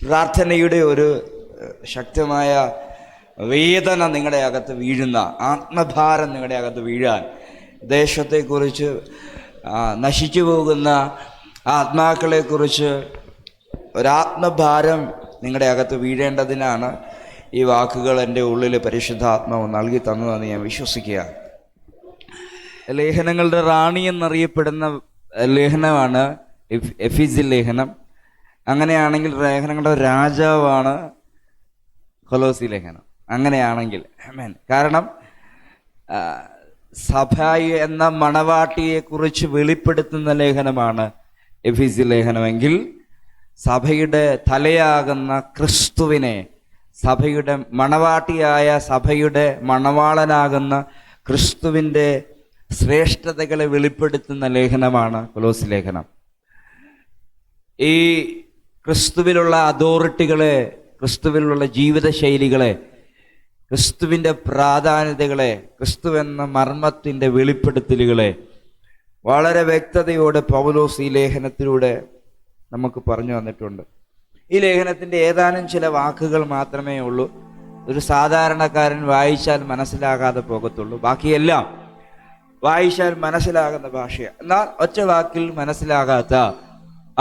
പ്രാർത്ഥനയുടെ ഒരു ശക്തമായ വേദന നിങ്ങളുടെ അകത്ത് വീഴുന്ന, ആത്മഭാരം നിങ്ങളുടെ അകത്ത് വീഴാൻ, ദേശത്തെക്കുറിച്ച്, നശിച്ചു പോകുന്ന ആത്മാക്കളെക്കുറിച്ച് ഒരാത്മഭാരം നിങ്ങളുടെ അകത്ത് വീഴേണ്ടതിനാണ് ഈ വാക്കുകൾ എൻ്റെ ഉള്ളിൽ പരിശുദ്ധാത്മാവ് നൽകി തന്നതെന്ന് ഞാൻ വിശ്വസിക്കുക. ലേഖനങ്ങളുടെ റാണി എന്നറിയപ്പെടുന്ന ലേഖനമാണ് എഫീസ്യ ലേഖനം. അങ്ങനെയാണെങ്കിൽ ലേഖനങ്ങളുടെ രാജാവാണ് കൊലോസി ലേഖനം. അങ്ങനെയാണെങ്കിൽ ആമേൻ. കാരണം സഭ എന്ന മണവാട്ടിയെക്കുറിച്ച് വെളിപ്പെടുത്തുന്ന ലേഖനമാണ് എഫീസ്യ ലേഖനമെങ്കിൽ, സഭയുടെ തലയാകുന്ന ക്രിസ്തുവിനെ, സഭയുടെ മണവാട്ടിയായ, സഭയുടെ മണവാളനാകുന്ന ക്രിസ്തുവിൻ്റെ ശ്രേഷ്ഠതകളെ വെളിപ്പെടുത്തുന്ന ലേഖനമാണ് കൊലോസി ലേഖനം. ഈ ക്രിസ്തുവിലുള്ള അതോറിറ്റികളെ, ക്രിസ്തുവിലുള്ള ജീവിതശൈലികളെ, ക്രിസ്തുവിൻ്റെ പ്രാധാന്യതകളെ, ക്രിസ്തു എന്ന മർമ്മത്തിൻ്റെ വെളിപ്പെടുത്തലുകളെ വളരെ വ്യക്തതയോടെ പൗലോസ് ഈ ലേഖനത്തിലൂടെ നമുക്ക് പറഞ്ഞു തന്നിട്ടുണ്ട്. ഈ ലേഖനത്തിൻ്റെ ഏതാനും ചില വാക്കുകൾ മാത്രമേ ഉള്ളൂ ഒരു സാധാരണക്കാരൻ വായിച്ചാൽ മനസ്സിലാകാതെ പോകത്തുള്ളൂ. ബാക്കിയെല്ലാം വായിച്ചാൽ മനസ്സിലാകുന്ന ഭാഷയാണ്. എന്നാൽ ഒറ്റ വാക്കിൽ മനസ്സിലാകാത്ത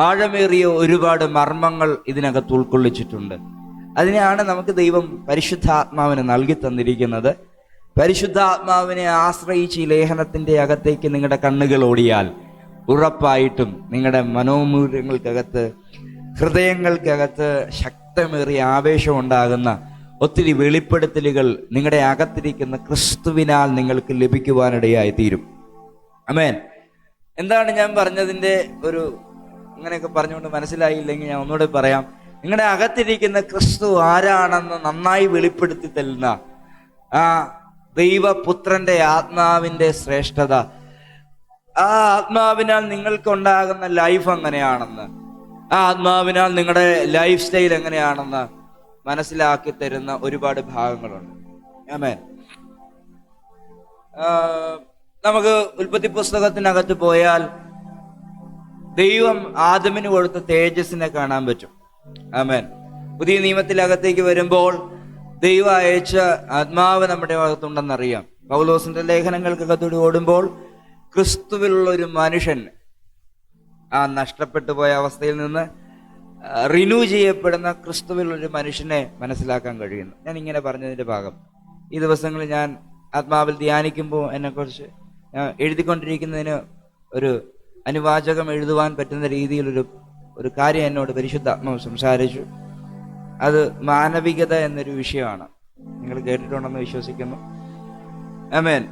ആഴമേറിയ ഒരുപാട് മർമ്മങ്ങൾ ഇതിനകത്ത് ഉൾക്കൊള്ളിച്ചിട്ടുണ്ട്. അതിനെയാണ് നമുക്ക് ദൈവം പരിശുദ്ധാത്മാവിനെ നൽകി തന്നിരിക്കുന്നത്. പരിശുദ്ധാത്മാവിനെ ആശ്രയിച്ച് ഈ ലേഖനത്തിൻ്റെ അകത്തേക്ക് നിങ്ങളുടെ കണ്ണുകൾ ഓടിയാൽ ഉറപ്പായിട്ടും നിങ്ങളുടെ മനോമൂല്യങ്ങൾക്കകത്ത്, ഹൃദയങ്ങൾക്കകത്ത് ശക്തമേറിയ ആവേശം ഉണ്ടാകുന്ന ഒത്തിരി വെളിപ്പെടുത്തലുകൾ നിങ്ങളുടെ അകത്തിരിക്കുന്ന ക്രിസ്തുവിനാൽ നിങ്ങൾക്ക് ലഭിക്കുവാനിടയായി തീരും. ആമേൻ. എന്താണ് ഞാൻ പറഞ്ഞതിൻ്റെ ഒരു, അങ്ങനെയൊക്കെ പറഞ്ഞുകൊണ്ട് മനസ്സിലായില്ലെങ്കിൽ ഞാൻ ഒന്നുകൂടെ പറയാം. നിങ്ങളുടെ അകത്തിരിക്കുന്ന ക്രിസ്തു ആരാണെന്ന് നന്നായി വെളിപ്പെടുത്തി തരുന്ന ആ ദൈവപുത്രന്റെ ആത്മാവിൻ്റെ ശ്രേഷ്ഠത, ആ ആത്മാവിനാൽ നിങ്ങൾക്കുണ്ടാകുന്ന ലൈഫ് എങ്ങനെയാണെന്ന്, ആ ആത്മാവിനാൽ നിങ്ങളുടെ ലൈഫ് സ്റ്റൈൽ എങ്ങനെയാണെന്ന് മനസ്സിലാക്കി തരുന്ന ഒരുപാട് ഭാഗങ്ങളുണ്ട്. ആമേൻ. നമുക്ക് ഉൽപ്പത്തി പുസ്തകത്തിനകത്ത് പോയാൽ ദൈവം ആദമിന് കൊടുത്ത തേജസ്സിനെ കാണാൻ പറ്റും. ആമേൻ. പുതിയ നിയമത്തിലകത്തേക്ക് വരുമ്പോൾ ദൈവം അയച്ച ആത്മാവ് നമ്മുടെ അകത്തുണ്ടെന്നറിയാം. പൗലോസിന്റെ ലേഖനങ്ങൾക്കകത്തൂടി ഓടുമ്പോൾ ക്രിസ്തുവിലുള്ള ഒരു മനുഷ്യൻ ആ നഷ്ടപ്പെട്ടു പോയ അവസ്ഥയിൽ നിന്ന് റിന്യൂ ചെയ്യപ്പെടുന്ന ക്രിസ്തുവിലൊരു മനുഷ്യനെ മനസ്സിലാക്കാൻ കഴിയുന്നു. ഞാൻ ഇങ്ങനെ പറഞ്ഞതിൻ്റെ ഭാഗം ഈ ദിവസങ്ങളിൽ ഞാൻ ആത്മാവിൽ ധ്യാനിക്കുമ്പോൾ എന്നെക്കുറിച്ച് എഴുതിക്കൊണ്ടിരിക്കുന്നതിന് ഒരു അനുവാചകം എഴുതുവാൻ പറ്റുന്ന രീതിയിലൊരു കാര്യം എന്നോട് പരിശുദ്ധാത്മാവ് സംസാരിച്ചു. അത് മാനവികത എന്നൊരു വിഷയമാണ്. നിങ്ങൾ കേട്ടിട്ടുണ്ടെന്ന് വിശ്വസിക്കുന്നു. ആമേൻ.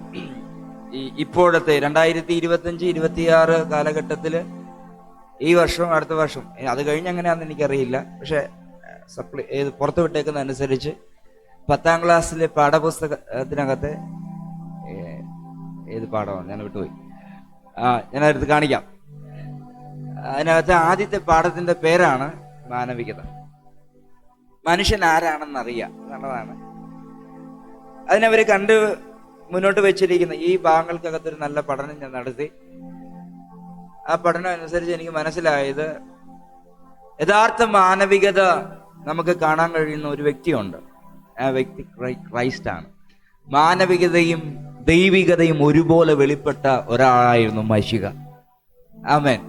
ഇപ്പോഴത്തെ 2025-26 കാലഘട്ടത്തിൽ ഈ വർഷവും അടുത്ത വർഷം, അത് കഴിഞ്ഞ് എങ്ങനെയാണെന്ന് എനിക്കറിയില്ല, പക്ഷെ പുറത്തു വിട്ടേക്കുന്ന അനുസരിച്ച് 10ാം ക്ലാസ്സിലെ പാഠപുസ്തകത്തിനകത്ത് ഏത് പാഠമാണ് ഞാൻ വിട്ടുപോയി, ഞാനടുത്ത് കാണിക്കാം. അതിനകത്ത് ആദ്യത്തെ പാഠത്തിന്റെ പേരാണ് മാനവികത. മനുഷ്യൻ ആരാണെന്നറിയാം എന്നുള്ളതാണ് അതിനവർ കണ്ട് മുന്നോട്ട് വെച്ചിരിക്കുന്ന. ഈ ഭാഗങ്ങൾക്കകത്തൊരു നല്ല പഠനം ഞാൻ നടത്തി. ആ പഠനം അനുസരിച്ച് എനിക്ക് മനസ്സിലായത് യഥാർത്ഥ മാനവികത നമുക്ക് കാണാൻ കഴിയുന്ന ഒരു വ്യക്തിയുണ്ട്. ആ വ്യക്തി ക്രൈസ്റ്റാണ്. മാനവികതയും ദൈവികതയും ഒരുപോലെ വെളിപ്പെട്ട ഒരാളായിരുന്നു മശിഹ. ആമേൻ.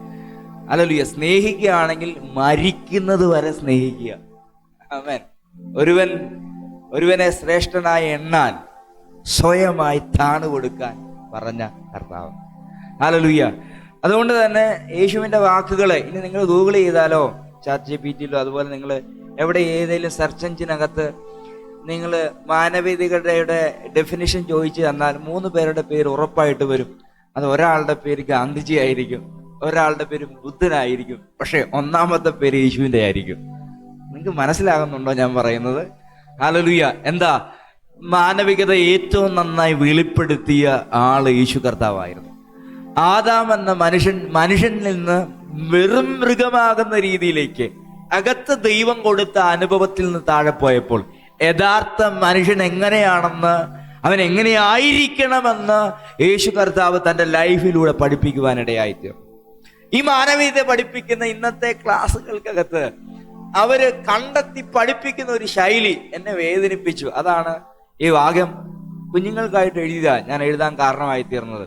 ഹല്ലേലൂയ. സ്നേഹിക്കുകയാണെങ്കിൽ മരിക്കുന്നത് വരെ സ്നേഹിക്കുക. ആമേൻ. ഒരുവനെ ശ്രേഷ്ഠനായി എണ്ണാൻ, സ്വയമായി താണു കൊടുക്കാൻ പറഞ്ഞ കർത്താവ്. ഹല്ലേലൂയ. അതുകൊണ്ട് തന്നെ യേശുവിൻ്റെ വാക്കുകളെ ഇനി നിങ്ങൾ ഗൂഗിൾ ചെയ്താലോ, ChatGPTയിലോ, അതുപോലെ നിങ്ങൾ എവിടെ ഏതെങ്കിലും സെർച്ച് എഞ്ചിനകത്ത് നിങ്ങൾ മാനവികതയുടെ ഡെഫിനിഷൻ ചോദിച്ചു തന്നാൽ 3 പേരുടെ പേര് ഉറപ്പായിട്ട് വരും. അത് ഒരാളുടെ പേര് ഗാന്ധിജി ആയിരിക്കും, ഒരാളുടെ പേര് ബുദ്ധനായിരിക്കും, പക്ഷെ 1ാമത്തെ പേര് യേശുവിൻ്റെ ആയിരിക്കും. നിങ്ങൾക്ക് മനസ്സിലാകുന്നുണ്ടോ ഞാൻ പറയുന്നത്? ഹല്ലേലൂയ. എന്താ? മാനവികത ഏറ്റവും നന്നായി വെളിപ്പെടുത്തിയ ആള് യേശു കർത്താവായിരുന്നു. ആദാം എന്ന മനുഷ്യനിൽ നിന്ന് വെറും മൃഗമാകുന്ന രീതിയിലേക്ക് അകത്ത് ദൈവം കൊടുത്ത അനുഭവത്തിൽ നിന്ന് താഴെ പോയപ്പോൾ യഥാർത്ഥ മനുഷ്യൻ എങ്ങനെയാണെന്ന്, അവൻ എങ്ങനെയായിരിക്കണമെന്ന് യേശു കർത്താവ് തൻ്റെ ലൈഫിലൂടെ പഠിപ്പിക്കുവാനിടയായിത്തീർന്നു. ഈ മാനവീയത പഠിപ്പിക്കുന്ന ഇന്നത്തെ ക്ലാസ്സുകൾക്കകത്ത് അവര് കണ്ടെത്തി പഠിപ്പിക്കുന്ന ഒരു ശൈലി എന്നെ വേദനിപ്പിച്ചു. അതാണ് ഈ വാക്യം കുഞ്ഞുങ്ങൾക്കായിട്ട് ഞാൻ എഴുതാൻ കാരണമായി തീർന്നത്.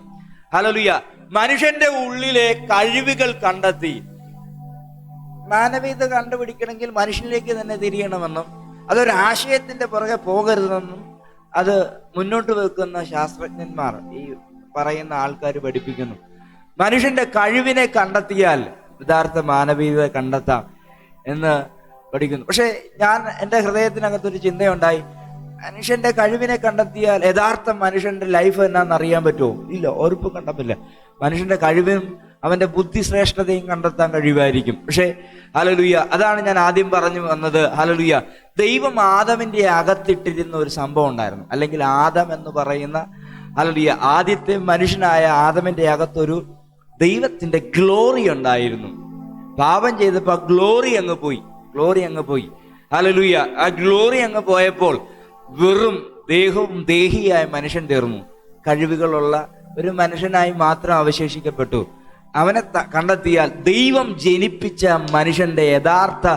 ഹല്ലേലൂയ. മനുഷ്യന്റെ ഉള്ളിലെ കഴിവുകൾ കണ്ടെത്തി. മാനവികത കണ്ടുപിടിക്കണമെങ്കിൽ മനുഷ്യനിലേക്ക് തന്നെ തിരിയണമെന്നും അതൊരു ആശയത്തിന്റെ പുറകെ പോകരുതെന്നും അത് മുന്നോട്ട് വെക്കുന്ന ശാസ്ത്രജ്ഞന്മാർ, ഈ പറയുന്ന ആൾക്കാർ പഠിപ്പിക്കുന്നു. മനുഷ്യന്റെ കഴിവിനെ കണ്ടെത്തിയാൽ യഥാർത്ഥ മാനവികത കണ്ടെത്താം എന്ന് പഠിക്കുന്നു. പക്ഷെ എൻ്റെ ഹൃദയത്തിനകത്തൊരു ചിന്തയുണ്ടായി, മനുഷ്യന്റെ കഴിവിനെ കണ്ടെത്തിയാൽ യഥാർത്ഥ മനുഷ്യന്റെ ലൈഫ് എന്നാന്ന് അറിയാൻ പറ്റുമോ? ഇല്ല, ഉറപ്പും കണ്ടെത്തില്ല. മനുഷ്യന്റെ കഴിവും അവന്റെ ബുദ്ധിശ്രേഷ്ഠതയും കണ്ടെത്താൻ കഴിയുമായിരിക്കും. പക്ഷെ ഹല്ലേലൂയ, അതാണ് ഞാൻ ആദ്യം പറഞ്ഞു വന്നത്. ഹല്ലേലൂയ, ദൈവം ആദമിന്റെ അകത്തിട്ടിരുന്ന ഒരു സംഭവം ഉണ്ടായിരുന്നു. അല്ലെങ്കിൽ ആദം എന്ന് പറയുന്ന ഹല്ലേലൂയ ആദ്യത്തെ മനുഷ്യനായ ആദമിന്റെ അകത്തൊരു ദൈവത്തിന്റെ ഗ്ലോറി ഉണ്ടായിരുന്നു. പാപം ചെയ്തപ്പോ ഗ്ലോറി അങ്ങ് പോയി. ഹല്ലേലൂയ, ആ ഗ്ലോറി അങ്ങ് പോയപ്പോൾ വെറും ദേഹവും ദേഹിയായ മനുഷ്യൻ തീർന്നു. കഴിവുകളുള്ള ഒരു മനുഷ്യനായി മാത്രം അവശേഷിക്കപ്പെട്ടു. അവനെ കണ്ടെത്തിയാൽ ദൈവം ജനിപ്പിച്ച മനുഷ്യന്റെ യഥാർത്ഥ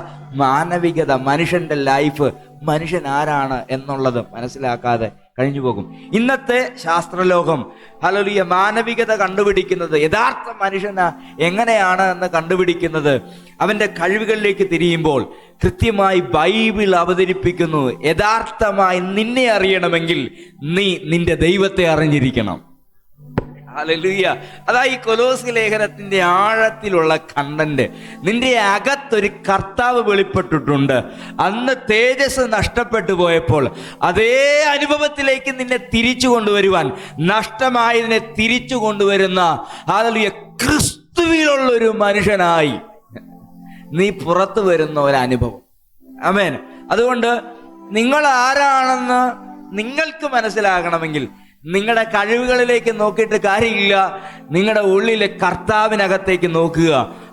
മാനവികത, മനുഷ്യന്റെ ലൈഫ്, മനുഷ്യൻ ആരാണ് എന്നുള്ളത് മനസ്സിലാക്കാതെ കഴിഞ്ഞു പോകും. ഇന്നത്തെ ശാസ്ത്രലോകം ഹല്ലേലൂയ മാനവികത കണ്ടുപിടിക്കുന്നത്, യഥാർത്ഥ മനുഷ്യന് എങ്ങനെയാണ് എന്ന് കണ്ടുപിടിക്കുന്നത് അവന്റെ കഴിവുകളിലേക്ക് തിരിയുമ്പോൾ കൃത്യമായി ബൈബിൾ അവതരിപ്പിക്കുന്നു. യഥാർത്ഥമായി നിന്നെ അറിയണമെങ്കിൽ നീ നിന്റെ ദൈവത്തെ അറിഞ്ഞിരിക്കണം. ഹല്ലേലൂയ. അതാ ഈ കൊലോസ്യ ലേഖനത്തിന്റെ ആഴത്തിലുള്ള കണ്ടന്റ്. നിന്റെ അകത്തൊരു കർത്താവ് വെളിപ്പെട്ടിട്ടുണ്ട്. അന്ന് തേജസ് നഷ്ടപ്പെട്ടു പോയപ്പോൾ അതേ അനുഭവത്തിലേക്ക് നിന്നെ തിരിച്ചു കൊണ്ടുവരുവാൻ, നഷ്ടമായതിനെ തിരിച്ചു കൊണ്ടുവരുന്ന ഹല്ലേലൂയ ക്രിസ്തുവിലുള്ളൊരു മനുഷ്യനായി നീ പുറത്തു വരുന്ന ഒരനുഭവം. ആമേൻ. അതുകൊണ്ട് നിങ്ങൾ ആരാണെന്ന് നിങ്ങൾക്ക് മനസ്സിലാകണമെങ്കിൽ നിങ്ങളുടെ കഴിവുകളിലേക്ക് നോക്കിയിട്ട് കാര്യമില്ല, നിങ്ങളുടെ ഉള്ളിലെ കർത്താവിനകത്തേക്ക് നോക്കുക.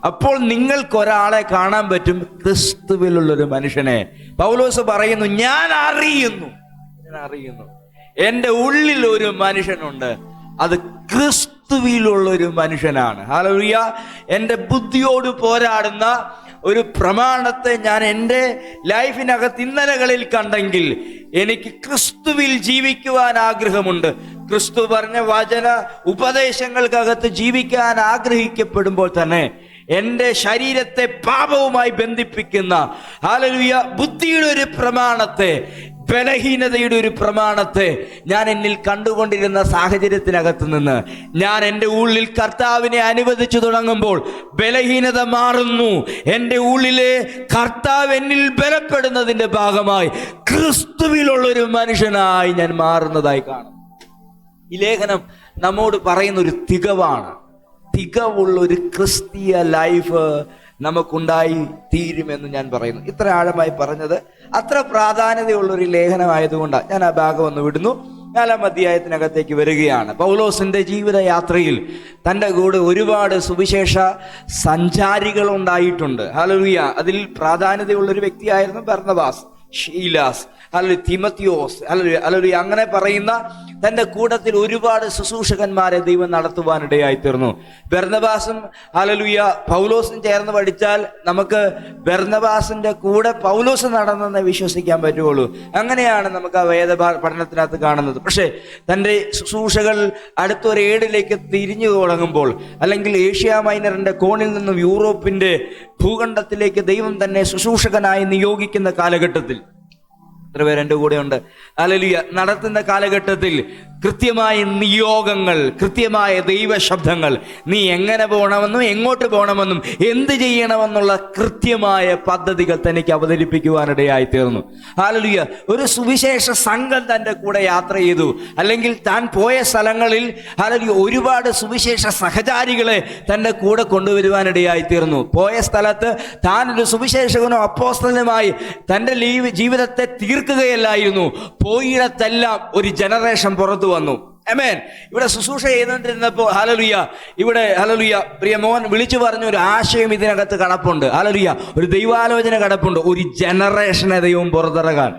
അപ്പോൾ നിങ്ങൾക്കൊരാളെ കാണാൻ പറ്റും, ക്രിസ്തുവിലുള്ളൊരു മനുഷ്യനെ. പൗലോസ് പറയുന്നു, ഞാൻ അറിയുന്നു എൻ്റെ ഉള്ളിൽ ഒരു മനുഷ്യനുണ്ട്, അത് ക്രിസ്തുവിലുള്ളൊരു മനുഷ്യനാണ്. ഹല്ലേലൂയ. എൻ്റെ ബുദ്ധിയോട് പോരാടുന്ന ഒരു പ്രമാണത്തെ ഞാൻ എൻ്റെ ലൈഫിനകത്ത് ഇന്നലകളിൽ കണ്ടെങ്കിൽ എനിക്ക് ക്രിസ്തുവിൽ ജീവിക്കുവാൻ ആഗ്രഹമുണ്ട്. ക്രിസ്തു പറഞ്ഞ വചന ഉപദേശങ്ങൾക്കകത്ത് ജീവിക്കാൻ ആഗ്രഹിക്കപ്പെടുമ്പോൾ തന്നെ എൻ്റെ ശരീരത്തെ പാപവുമായി ബന്ധിപ്പിക്കുന്ന ഹല്ലേലൂയ ബുദ്ധിയുടെ ഒരു പ്രമാണത്തെ, ബലഹീനതയുടെ ഒരു പ്രമാണത്തെ ഞാൻ എന്നിൽ കണ്ടുകൊണ്ടിരുന്ന സാഹചര്യത്തിനകത്ത് നിന്ന് ഞാൻ എൻ്റെ ഉള്ളിൽ കർത്താവിനെ അനുവദിച്ചു തുടങ്ങുമ്പോൾ ബലഹീനത മാറുന്നു. എൻ്റെ ഉള്ളിലെ കർത്താവ് എന്നിൽ ബലപ്പെടുന്നതിൻ്റെ ഭാഗമായി ക്രിസ്തുവിലുള്ളൊരു മനുഷ്യനായി ഞാൻ മാറുന്നതായി കാണും. ഈ ലേഖനം നമ്മോട് പറയുന്ന ഒരു തികവുള്ളൊരു ക്രിസ്തീയ ലൈഫ് നമുക്കുണ്ടായി തീരുമെന്ന് ഞാൻ പറയുന്നു. ഇത്ര ആഴമായി പറഞ്ഞത് അത്ര പ്രാധാന്യതയുള്ളൊരു ലേഖനമായതുകൊണ്ടാണ് ഞാൻ ആ ഭാഗം ഒന്ന് വിടുന്നു. 4-ാം അധ്യായത്തിനകത്തേക്ക് വരികയാണ്. പൗലോസിന്റെ ജീവിതയാത്രയിൽ തൻ്റെ കൂടെ ഒരുപാട് സുവിശേഷ സഞ്ചാരികൾ ഉണ്ടായിട്ടുണ്ട്. ഹല്ലേലൂയ. അതിൽ പ്രാധാന്യതയുള്ളൊരു വ്യക്തിയായിരുന്നു ബർന്നബാസ്, ഷീലാസ്, അല്ലെങ്കിൽ തിമത്തിയോസ്, അല്ലെങ്കിൽ അങ്ങനെ പറയുന്ന തൻ്റെ കൂട്ടത്തിൽ ഒരുപാട് ശുശ്രൂഷകന്മാരെ ദൈവം നടത്തുവാനിടയായി തീർന്നു. ബർന്നബാസും ഹല്ലേലൂയ പൗലോസും ചേർന്ന് പഠിച്ചാൽ നമുക്ക് ബർന്നബാസിന്റെ കൂടെ പൗലോസ് നടന്നെന്ന് വിശ്വസിക്കാൻ പറ്റുള്ളൂ. അങ്ങനെയാണ് നമുക്ക് ആ വേദ പഠനത്തിനകത്ത് കാണുന്നത്. പക്ഷേ തൻ്റെ ശുശ്രൂഷകൾ അടുത്തൊരു ഏടിലേക്ക് തിരിഞ്ഞു തുടങ്ങുമ്പോൾ, അല്ലെങ്കിൽ ഏഷ്യ മൈനറിന്റെ കോണിൽ നിന്നും യൂറോപ്പിന്റെ ഭൂഖണ്ഡത്തിലേക്ക് ദൈവം തന്നെ ശുശ്രൂഷകനായി നിയോഗിക്കുന്ന കാലഘട്ടത്തിൽ, എത്ര പേര് എൻ്റെ കൂടെ ഉണ്ട്? ഹല്ലേലൂയ. നടത്തുന്ന കാലഘട്ടത്തിൽ കൃത്യമായ നിയോഗങ്ങൾ, കൃത്യമായ ദൈവശബ്ദങ്ങൾ, നീ എങ്ങനെ പോകണമെന്നും എങ്ങോട്ട് പോകണമെന്നും എന്ത് ചെയ്യണമെന്നുള്ള കൃത്യമായ പദ്ധതികൾ തനിക്ക് അവതരിപ്പിക്കുവാനിടയായി തീർന്നു. ഹല്ലേലൂയ. ഒരു സുവിശേഷ സംഘം തൻ്റെ കൂടെ യാത്ര ചെയ്തു. അല്ലെങ്കിൽ താൻ പോയ സ്ഥലങ്ങളിൽ ഹല്ലേലൂയ ഒരുപാട് സുവിശേഷ സഹചാരികളെ തൻ്റെ കൂടെ കൊണ്ടുവരുവാനിടയായി തീർന്നു. പോയ സ്ഥലത്ത് താൻ ഒരു സുവിശേഷകനോ അപ്പോസ്തലനുമായി തൻ്റെ ജീവിതത്തെ തീർക്കുകയല്ലായിരുന്നു. പോയിടത്തെല്ലാം ഒരു ജനറേഷൻ പുറത്തു വന്നു. ആമേൻ. ഇവിടെ ശുശ്രൂഷ ചെയ്തുകൊണ്ടിരുന്നപ്പോൾ ഹല്ലേലൂയ, ഇവിടെ ഹല്ലേലൂയ പ്രിയ മോൻ വിളിച്ചു പറഞ്ഞ ഒരു ആശയം ഇതിനകത്ത് കടപ്പുണ്ട്. ഹല്ലേലൂയ. ഒരു ദൈവാലോചന കടപ്പുണ്ട്. ഒരു ജനറേഷനെ ദൈവം പുറത്തിറക്കാൻ.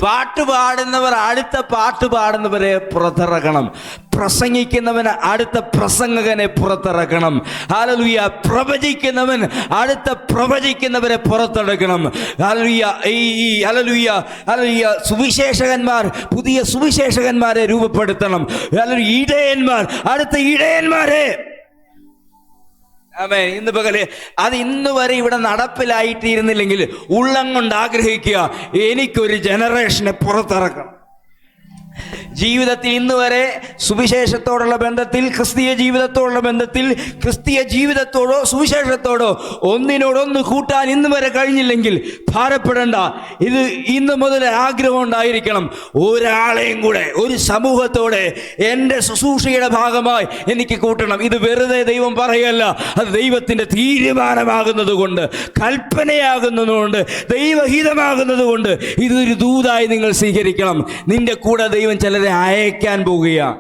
പാട്ട് പാടുന്നവർ അടുത്ത പാട്ട് പാടുന്നവരെ പുറത്തിറക്കണം. പ്രസംഗിക്കുന്നവന് അടുത്ത പ്രസംഗകനെ പുറത്തിറക്കണം. ഹല്ലേലൂയ. പ്രവചിക്കുന്നവൻ അടുത്ത പ്രവചിക്കുന്നവരെ പുറത്തെടുക്കണം. ഹല്ലേലൂയ. ഹല്ലേലൂയ. ഹല്ലേലൂയ. സുവിശേഷകന്മാർ പുതിയ സുവിശേഷകന്മാരെ രൂപപ്പെടുത്തണം. ഹല്ലേലൂയ. ഇടയന്മാർ അടുത്ത ഇടയന്മാരെ. ആമേൻ. ഇന്ന് പകല് അത് ഇന്ന് വരെ ഇവിടെ നടപ്പിലായിട്ടിരുന്നില്ലെങ്കിൽ ഉള്ളം കൊണ്ട് ആഗ്രഹിക്കുക, എനിക്കൊരു ജനറേഷനെ പുറത്തിറക്കണം. ജീവിതത്തിൽ ഇന്ന് വരെ സുവിശേഷത്തോടുള്ള ബന്ധത്തിൽ, ക്രിസ്തീയ ജീവിതത്തോടുള്ള ബന്ധത്തിൽ, ക്രിസ്തീയ ജീവിതത്തോടോ സുവിശേഷത്തോടോ ഒന്നിനോടൊന്ന് കൂട്ടാൻ ഇന്ന് വരെ കഴിഞ്ഞില്ലെങ്കിൽ ഭാരപ്പെടേണ്ട. ഇത് ഇന്ന് മുതൽ ആഗ്രഹം ഉണ്ടായിരിക്കണം, ഒരാളെയും കൂടെ ഒരു സമൂഹത്തോടെ എൻ്റെ ശുശ്രൂഷയുടെ ഭാഗമായി എനിക്ക് കൂട്ടണം. ഇത് വെറുതെ ദൈവം പറയല്ല, അത് ദൈവത്തിൻ്റെ തീരുമാനമാകുന്നത് കൊണ്ട്, കൽപ്പനയാകുന്നതുകൊണ്ട്, ദൈവഹിതമാകുന്നത് കൊണ്ട് ഇതൊരു ദൂതായി നിങ്ങൾ സ്വീകരിക്കണം. നിന്റെ കൂടെ ദൈവം ചിലരെ അയക്കാൻ പോവുകയാണ്.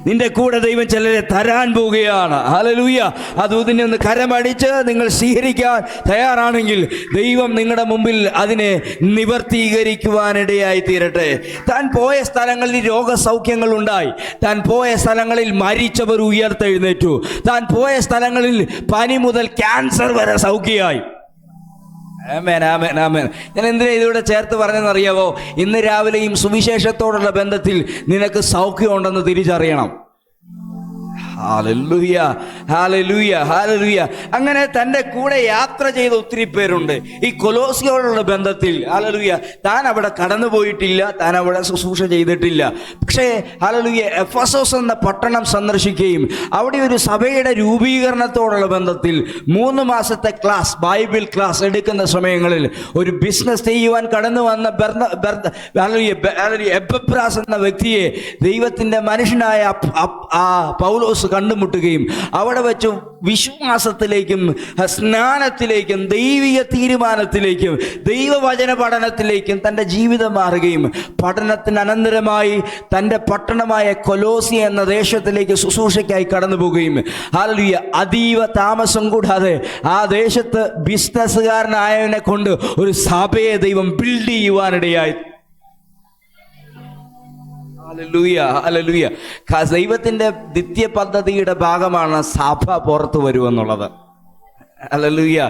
നിന്റെ കൂടെ ദൈവം ചിലരെ തരാൻ പോവുകയാണ്. ഹല്ലേലൂയ. അത് ഇതിനെ ഒന്ന് കരമടിച്ച് നിങ്ങൾ സ്വീകരിക്കാൻ തയ്യാറാണെങ്കിൽ ദൈവം നിങ്ങളുടെ മുമ്പിൽ അതിനെ നിവർത്തീകരിക്കുവാനിടയായി തീരട്ടെ. താൻ പോയ സ്ഥലങ്ങളിൽ രോഗസൗഖ്യങ്ങൾ ഉണ്ടായി. താൻ പോയ സ്ഥലങ്ങളിൽ മരിച്ചവർ ഉയർത്തെഴുന്നേറ്റു. താൻ പോയ സ്ഥലങ്ങളിൽ പനി മുതൽ ക്യാൻസർ വരെ സൗഖ്യമായി. ആമേൻ, ആമേൻ, ആമേൻ. ഞാൻ എന്തിനാ ഇതിലൂടെ ചേർത്ത് പറഞ്ഞെന്നറിയാവോ? ഇന്ന് രാവിലെയും സുവിശേഷത്തോടുള്ള ബന്ധത്തിൽ നിനക്ക് സൗഖ്യമുണ്ടെന്ന് തിരിച്ചറിയണം. Hallelujah, hallelujah, hallelujah. അങ്ങനെ തൻ്റെ കൂടെ യാത്ര ചെയ്ത ഒത്തിരി പേരുണ്ട് ഈ കൊലോസ്യോടുള്ള ബന്ധത്തിൽ. ഹല്ലേലൂയ. താൻ അവിടെ കടന്നു പോയിട്ടില്ല, താൻ അവിടെ ശുശ്രൂഷ ചെയ്തിട്ടില്ല. പക്ഷേ ഹല്ലേലൂയ, എഫെസോസ് എന്ന പട്ടണം സന്ദർശിക്കുകയും അവിടെ ഒരു സഭയുടെ രൂപീകരണത്തോടുള്ള ബന്ധത്തിൽ 3 മാസത്തെ ക്ലാസ്, ബൈബിൾ ക്ലാസ് എടുക്കുന്ന സമയങ്ങളിൽ ഒരു ബിസിനസ് ചെയ്യുവാൻ കടന്നു വന്ന എപ്പബ്രാസ് എന്ന വ്യക്തിയെ ദൈവത്തിൻ്റെ മനുഷ്യനായ പൗലോസ് കണ്ടുമുട്ടുകയും അവിടെ വെച്ച് വിശ്വാസത്തിലേക്കും സ്നാനത്തിലേക്കും ദൈവിക തീരുമാനത്തിലേക്കും ദൈവവചന പഠനത്തിലേക്കും തൻ്റെ ജീവിതം മാറുകയും പഠനത്തിന് അനന്തരമായി തൻ്റെ പട്ടണമായ കൊലോസി എന്ന ദേശത്തിലേക്ക് ശുശ്രൂഷയ്ക്കായി കടന്നു പോവുകയും ഹല്ലേലൂയ, അതീവ താമസം കൂടാതെ ആ ദേശത്ത് ബിസിനസ്സുകാരനായവനെ കൊണ്ട് ഒരു സഭയെ ദൈവം ബിൽഡ് ചെയ്യുവാനിടയായി. Hallelujah, hallelujah. ദൈവത്തിൻ്റെ നിത്യ പദ്ധതിയുടെ ഭാഗമാണ് സഭ പുറത്തു വരുമെന്നുള്ളത്. ഹല്ലേലൂയ.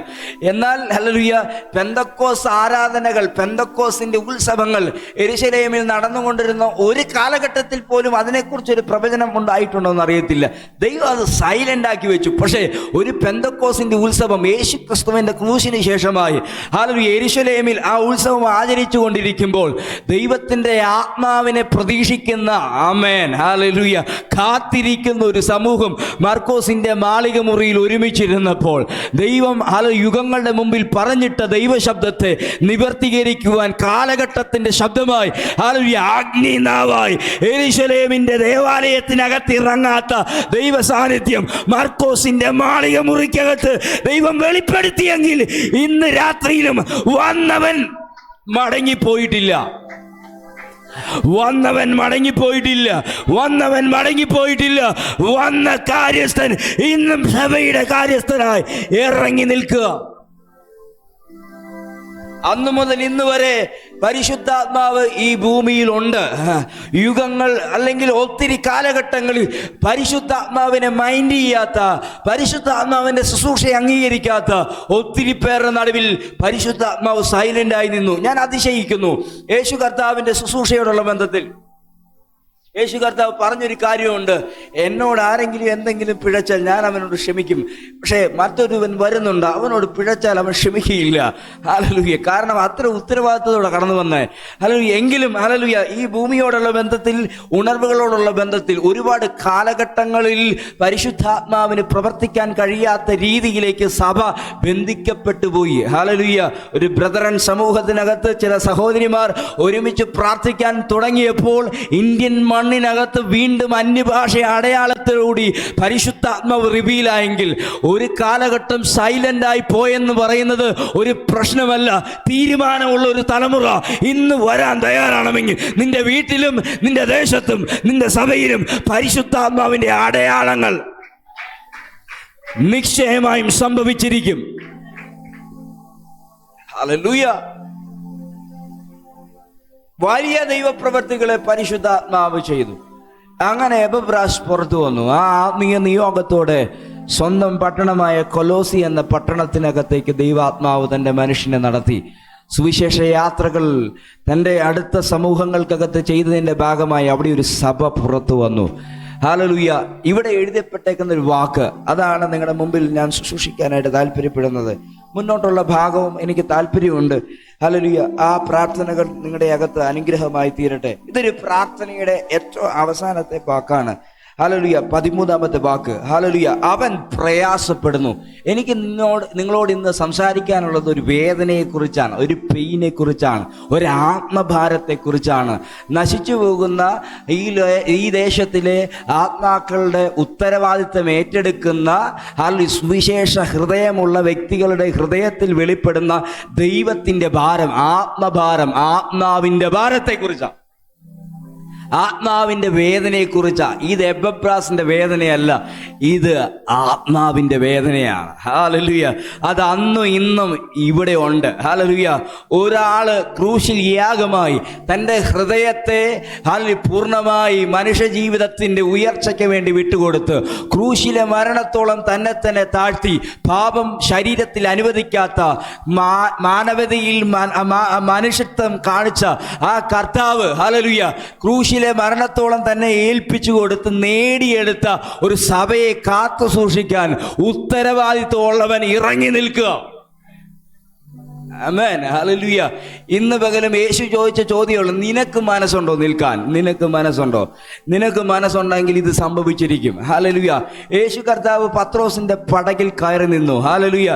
എന്നാൽ ഹല്ലേലൂയ, പെന്തക്കോസ് ആരാധനകൾ, പെന്തക്കോസിന്റെ ഉത്സവങ്ങൾ യെരൂശലേമിൽ നടന്നുകൊണ്ടിരുന്ന ഒരു കാലഘട്ടത്തിൽ പോലും അതിനെക്കുറിച്ചൊരു പ്രവചനം ഉണ്ടായിട്ടുണ്ടോ എന്ന് അറിയത്തില്ല. ദൈവം അത് സൈലന്റ് ആക്കി വെച്ചു. പക്ഷേ ഒരു പെന്തക്കോസിന്റെ ഉത്സവം യേശു ക്രിസ്തുവിന്റെ ക്രൂശിന് ശേഷമായി ഹല്ലേലൂയ യെരൂശലേമിൽ ആ ഉത്സവം ആചരിച്ചു കൊണ്ടിരിക്കുമ്പോൾ ദൈവത്തിന്റെ ആത്മാവിനെ പ്രതീക്ഷിക്കുന്ന, ആമേൻ, ഹല്ലേലൂയ, കാത്തിരിക്കുന്ന ഒരു സമൂഹം മാർക്കോസിന്റെ മാളിക മുറിയിൽ ഒരുമിച്ചിരുന്നപ്പോൾ ദൈവം യുഗങ്ങളുടെ മുമ്പിൽ പറഞ്ഞിട്ട ദൈവശബ്ദത്തെ നിവർത്തീകരിക്കുവാൻ കാലഘട്ടത്തിന്റെ ശബ്ദമായി അഗ്നിനാവായി യെരൂശലേമിന്റെ ദേവാലയത്തിനകത്തിറങ്ങാത്ത ദൈവ സാന്നിധ്യം മാർക്കോസിന്റെ മാളിക മുറിക്കകത്ത് ദൈവം വെളിപ്പെടുത്തിയെങ്കിൽ ഇന്ന് രാത്രിയിലും വന്നവൻ മടങ്ങിപ്പോയിട്ടില്ല. വന്നവൻ മടങ്ങിപ്പോയിട്ടില്ല. വന്നവൻ മടങ്ങിപ്പോയിട്ടില്ല. വന്ന കാര്യസ്ഥൻ ഇന്നും സഭയുടെ കാര്യസ്ഥനായി ഇറങ്ങി നിൽക്കുക. അന്നു മുതൽ ഇന്ന് വരെ പരിശുദ്ധാത്മാവ് ഈ ഭൂമിയിലുണ്ട്. യുഗങ്ങൾ അല്ലെങ്കിൽ ഒത്തിരി കാലഘട്ടങ്ങളിൽ പരിശുദ്ധാത്മാവിനെ മൈൻഡ് ചെയ്യാത്ത, പരിശുദ്ധാത്മാവിൻ്റെ ശുശ്രൂഷയെ അംഗീകരിക്കാത്ത ഒത്തിരി പേരുടെ നടുവിൽ പരിശുദ്ധാത്മാവ് സൈലൻ്റായി നിന്നു. ഞാൻ അതിശയിക്കുന്നു. യേശു കർത്താവിൻ്റെ ശുശ്രൂഷയോടുള്ള ബന്ധത്തിൽ യേശു കർത്താവ് പറഞ്ഞൊരു കാര്യമുണ്ട്, എന്നോട് ആരെങ്കിലും എന്തെങ്കിലും പിഴച്ചാൽ ഞാൻ അവനോട് ക്ഷമിക്കും. പക്ഷേ മറ്റൊരുവൻ വരുന്നുണ്ട്, അവനോട് പിഴച്ചാൽ അവൻ ക്ഷമിക്കുകയില്ല. ഹല്ലേലൂയ. കാരണം അത്ര ഉത്തരവാദിത്തത്തോടെ കടന്നു വന്നേ. ഹല്ലേലൂയ. എങ്കിലും ഹല്ലേലൂയ, ഈ ഭൂമിയോടുള്ള ബന്ധത്തിൽ, ഉണർവുകളോടുള്ള ബന്ധത്തിൽ ഒരുപാട് കാലഘട്ടങ്ങളിൽ പരിശുദ്ധാത്മാവിന് പ്രവർത്തിക്കാൻ കഴിയാത്ത രീതിയിലേക്ക് സഭ ബന്ധിക്കപ്പെട്ടു പോയി. ഹല്ലേലൂയ. ഒരു ബ്രദറൻ സമൂഹത്തിനകത്ത് ചില സഹോദരിമാർ ഒരുമിച്ച് പ്രാർത്ഥിക്കാൻ തുടങ്ങിയപ്പോൾ ഇന്ത്യൻ മണ്ണിനകത്ത് വീണ്ടും അന്യഭാഷ അടയാളത്തിലൂടി പരിശുദ്ധാത്മാവ് റിവീലായെങ്കിൽ ഒരു കാലഘട്ടം സൈലന്റായി പോയെന്ന് പറയുന്നത് ഒരു പ്രശ്നമല്ല. തീരുമാനമുള്ള ഒരു തലമുറ ഇന്ന് വരാൻ തയ്യാറാണെങ്കിൽ നിന്റെ വീട്ടിലും നിന്റെ ദേശത്തും നിന്റെ സഭയിലും പരിശുദ്ധാത്മാവിന്റെ അടയാളങ്ങൾ നിശ്ചയമായും സംഭവിച്ചിരിക്കും. ഹല്ലേലൂയ. വലിയ ദൈവപ്രവർത്തികളെ പരിശുദ്ധാത്മാവ് ചെയ്തു. അങ്ങനെ എപഫ്രാസ് പുറത്തു വന്നു. ആ ആത്മീയ നിയോഗത്തോടെ സ്വന്തം പട്ടണമായ കൊലോസി എന്ന പട്ടണത്തിനകത്തേക്ക് ദൈവാത്മാവ് തൻ്റെ മനുഷ്യനെ നടത്തി. സുവിശേഷ യാത്രകൾ തൻ്റെ അടുത്ത സമൂഹങ്ങൾക്കകത്ത് ചെയ്തതിൻ്റെ ഭാഗമായി അവിടെ ഒരു സഭ പുറത്തു വന്നു. ഹല്ലേലൂയ. ഇവിടെ എഴുതപ്പെട്ടേക്കുന്ന ഒരു വാക്ക്, അതാണ് നിങ്ങളുടെ മുമ്പിൽ ഞാൻ ശുശ്രൂഷിക്കാനായിട്ട് താല്പര്യപ്പെടുന്നത്. മുന്നോട്ടുള്ള ഭാഗവും എനിക്ക് താല്പര്യമുണ്ട്. ഹല്ലേലൂയ. ആ പ്രാർത്ഥനകൾ നിങ്ങളുടെ അകത്ത് അനുഗ്രഹമായി തീരട്ടെ. ഇതൊരു പ്രാർത്ഥനയുടെ ഏറ്റവും അവസാനത്തെ വാക്കാണ്. ഹല്ലേലൂയ. 13ാമത്തെ വാക്ക്. ഹല്ലേലൂയ. അവൻ പ്രയാസപ്പെടുന്നു. എനിക്ക് നിങ്ങളോട് ഇന്ന് സംസാരിക്കാനുള്ളത് ഒരു വേദനയെക്കുറിച്ചാണ്, ഒരു പെയിനെ കുറിച്ചാണ്, ഒരു ആത്മഭാരത്തെക്കുറിച്ചാണ്. നശിച്ചു പോകുന്ന ഈ ദേശത്തിലെ ആത്മാക്കളുടെ ഉത്തരവാദിത്തം ഏറ്റെടുക്കുന്ന സുവിശേഷ ഹൃദയമുള്ള വ്യക്തികളുടെ ഹൃദയത്തിൽ വെളിപ്പെടുന്ന ദൈവത്തിൻ്റെ ഭാരം, ആത്മഭാരം, ആത്മാവിൻ്റെ ഭാരത്തെക്കുറിച്ചാണ്, ആത്മാവിൻ്റെ വേദനയെക്കുറിച്ചാണ്. ഇത് എപഫ്രാസിന്റെ വേദനയല്ല, ഇത് ആത്മാവിൻ്റെ വേദനയാണ്. ഹല്ലേലൂയ. അത് അന്നും ഇന്നും ഇവിടെ ഉണ്ട്. ഹല്ലേലൂയ. ഒരാള് ക്രൂശിൽ യാഗമായി തൻ്റെ ഹൃദയത്തെ പൂർണ്ണമായി മനുഷ്യ ജീവിതത്തിൻ്റെ ഉയർച്ചയ്ക്ക് വേണ്ടി വിട്ടുകൊടുത്ത് ക്രൂശിലെ മരണത്തോളം തന്നെ തന്നെ താഴ്ത്തി പാപം ശരീരത്തിൽ അനുവദിക്കാത്ത മാനവതയിൽ മനുഷ്യത്വം കാണിച്ച ആ കർത്താവ്, ഹല്ലേലൂയ, ക്രൂശിൽ മരണത്തോളം തന്നെ ഏൽപ്പിച്ചു കൊടുത്ത് നേടിയെടുത്ത ഒരു സഭയെ കാത്തു സൂക്ഷിക്കാൻ ഉത്തരവാദിത്വമുള്ളവൻ ഇറങ്ങി നിൽക്കുക. ആമേൻ. ഹല്ലേലൂയ. ഇന്ന് പകലും യേശു ചോദിച്ച ചോദ്യമുള്ളൂ, നിനക്ക് മനസ്സുണ്ടോ നിൽക്കാൻ? നിനക്ക് മനസ്സുണ്ടോ? നിനക്ക് മനസ്സുണ്ടെങ്കിൽ ഇത് സംഭവിച്ചിരിക്കും. ഹല്ലേലൂയ. യേശു കർത്താവ് പത്രോസിന്റെ പടകിൽ കയറി നിന്നു. ഹല്ലേലൂയ.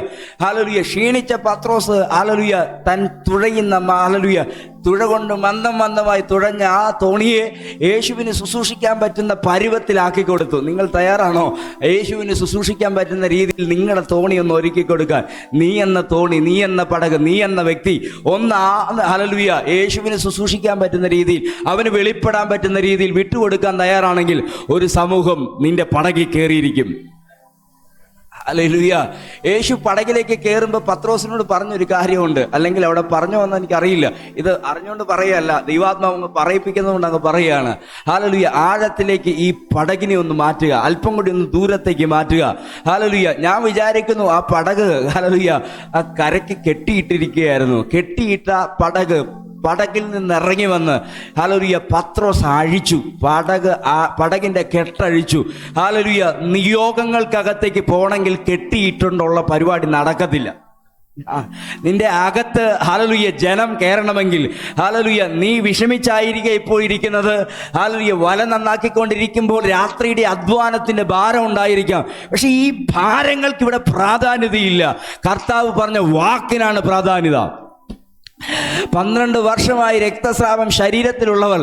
ഹല്ലേലൂയ. ക്ഷീണിച്ച പത്രോസ്, ഹല്ലേലൂയ, തൻ തുഴയുന്ന, ഹല്ലേലൂയ, തുഴ കൊണ്ട് മന്ദമായി തുഴഞ്ഞ ആ തോണിയെ യേശുവിന് ശുശ്രൂഷിക്കാൻ പറ്റുന്ന പരുവത്തിലാക്കി കൊടുത്തു. നിങ്ങൾ തയ്യാറാണോ യേശുവിന് ശുശ്രൂഷിക്കാൻ പറ്റുന്ന രീതിയിൽ നിങ്ങളുടെ തോണി ഒന്ന് ഒരുക്കി കൊടുക്കാൻ? നീ എന്ന തോണി, നീ എന്ന പടക്, നീ എന്ന വ്യക്തി ഹല്ലേലൂയ, യേശുവിന് ശുശ്രൂഷിക്കാൻ പറ്റുന്ന രീതിയിൽ, അവന് വെളിപ്പെടാൻ പറ്റുന്ന രീതിയിൽ വിട്ടുകൊടുക്കാൻ തയ്യാറാണെങ്കിൽ ഒരു സമൂഹം നിന്റെ പടകിൽ കയറിയിരിക്കും. ഹല്ലേലൂയ. യേശു പടകിലേക്ക് കയറുമ്പോൾ പത്രോസിനോട് പറഞ്ഞൊരു കാര്യമുണ്ട്, അല്ലെങ്കിൽ അവിടെ പറഞ്ഞു വന്ന എനിക്കറിയില്ല, ഇത് അറിഞ്ഞുകൊണ്ട് പറയുകയല്ല, ദൈവാത്മാവ് പറയിപ്പിക്കുന്നതുകൊണ്ട് അങ്ങ് പറയുകയാണ്. ഹല്ലേലൂയ. ആഴത്തിലേക്ക് ഈ പടകിനെ ഒന്ന് മാറ്റുക, അല്പം കൂടി ഒന്ന് ദൂരത്തേക്ക് മാറ്റുക. ഹല്ലേലൂയ. ഞാൻ വിചാരിക്കുന്നു ആ പടക്, ഹല്ലേലൂയ, ആ കരയ്ക്ക് കെട്ടിയിട്ടിരിക്കുകയായിരുന്നു. കെട്ടിയിട്ട പടകിൽ നിന്ന് ഇറങ്ങി വന്ന്, ഹല്ലേലൂയ, പത്രോസ് അഴിച്ചു പടകിന്റെ കെട്ടഴിച്ചു. ഹല്ലേലൂയ. നിയോഗങ്ങൾക്കകത്തേക്ക് പോകണമെങ്കിൽ കെട്ടിയിട്ടുള്ള പരിപാടി നടക്കത്തില്ല. നിന്റെ അകത്ത്, ഹല്ലേലൂയ, ജനം കയറണമെങ്കിൽ, ഹല്ലേലൂയ, നീ വിഷമിച്ചായിരിക്കുക ഇപ്പോൾ ഇരിക്കുന്നത്. ഹല്ലേലൂയ. വല നന്നാക്കിക്കൊണ്ടിരിക്കുമ്പോൾ രാത്രിയുടെ അധ്വാനത്തിന്റെ ഭാരം ഉണ്ടായിരിക്കാം. പക്ഷെ ഈ ഭാരങ്ങൾക്ക് ഇവിടെ പ്രാധാന്യതയില്ല. കർത്താവ് പറഞ്ഞ വാക്കിനാണ് പ്രാധാന്യത. 12 വർഷമായി രക്തസ്രാവം ശരീരത്തിലുള്ളവൾ,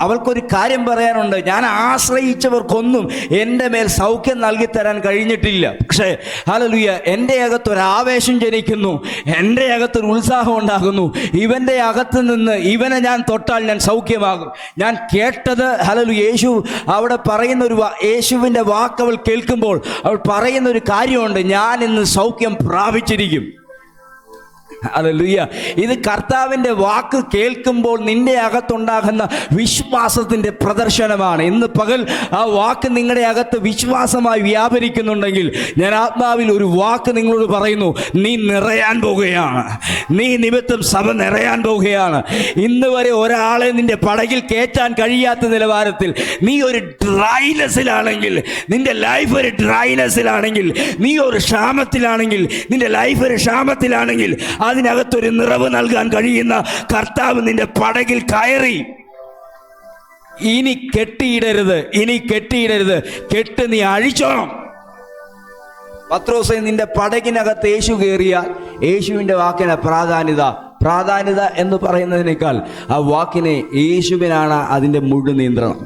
അവൾക്കൊരു കാര്യം പറയാനുണ്ട്. ഞാൻ ആശ്രയിച്ചവർക്കൊന്നും എൻ്റെ മേൽ സൗഖ്യം നൽകി തരാൻ കഴിഞ്ഞിട്ടില്ല. പക്ഷേ ഹല്ലേലൂയ, എൻ്റെ അകത്തൊരു ആവേശം ജനിക്കുന്നു, എൻ്റെ അകത്തൊരു ഉത്സാഹം ഉണ്ടാകുന്നു. ഇവൻ്റെ അകത്ത് നിന്ന് ഇവനെ ഞാൻ തൊട്ടാൽ ഞാൻ സൗഖ്യമാകും. ഞാൻ കേട്ടത്, ഹല്ലേലൂയ, യേശു അവിടെ പറയുന്ന യേശുവിൻ്റെ വാക്ക് അവൾ കേൾക്കുമ്പോൾ അവൾ പറയുന്ന ഒരു കാര്യമുണ്ട്, ഞാൻ ഇന്ന് സൗഖ്യം പ്രാപിച്ചിരിക്കും. ഹല്ലേലൂയ. ഇത് കർത്താവിൻ്റെ വാക്ക് കേൾക്കുമ്പോൾ നിന്റെ അകത്തുണ്ടാകുന്ന വിശ്വാസത്തിൻ്റെ പ്രദർശനമാണ്. ഇന്ന് പകൽ ആ വാക്ക് നിങ്ങളുടെ അകത്ത് വിശ്വാസമായി വ്യാപരിക്കുന്നുണ്ടെങ്കിൽ ഞാൻ ആത്മാവിൽ ഒരു വാക്ക് നിങ്ങളോട് പറയുന്നു, നീ നിറയാൻ പോവുകയാണ്. നീ നിമിത്തം സഭ നിറയാൻ പോവുകയാണ്. ഇന്ന് വരെ ഒരാളെ നിന്റെ പടകിൽ കയറ്റാൻ കഴിയാത്ത നിലവാരത്തിൽ നീ ഒരു ഡ്രൈനെസ്സിലാണെങ്കിൽ, നിന്റെ ലൈഫ് ഒരു ഡ്രൈനെസ്സിലാണെങ്കിൽ, നീ ഒരു ക്ഷാമത്തിലാണെങ്കിൽ, നിന്റെ ലൈഫ് ഒരു ക്ഷാമത്തിലാണെങ്കിൽ, അതിനകത്തൊരു നിറവ് നൽകാൻ കഴിയുന്ന കർത്താവ് നിന്റെ പടകിൽ കയറി. ഇനി കെട്ടിയിടരുത്, കെട്ട് നീ അഴിച്ചോണം. പത്രോസേ, നിന്റെ പടകിനകത്ത് യേശു കയറിയാൽ യേശുവിൻ്റെ വാക്കിന് പ്രാധാന്യത എന്ന് പറയുന്നതിനേക്കാൾ ആ വാക്കിനെ യേശുവിനാണ് അതിൻ്റെ മുഴുവൻ നിയന്ത്രണം.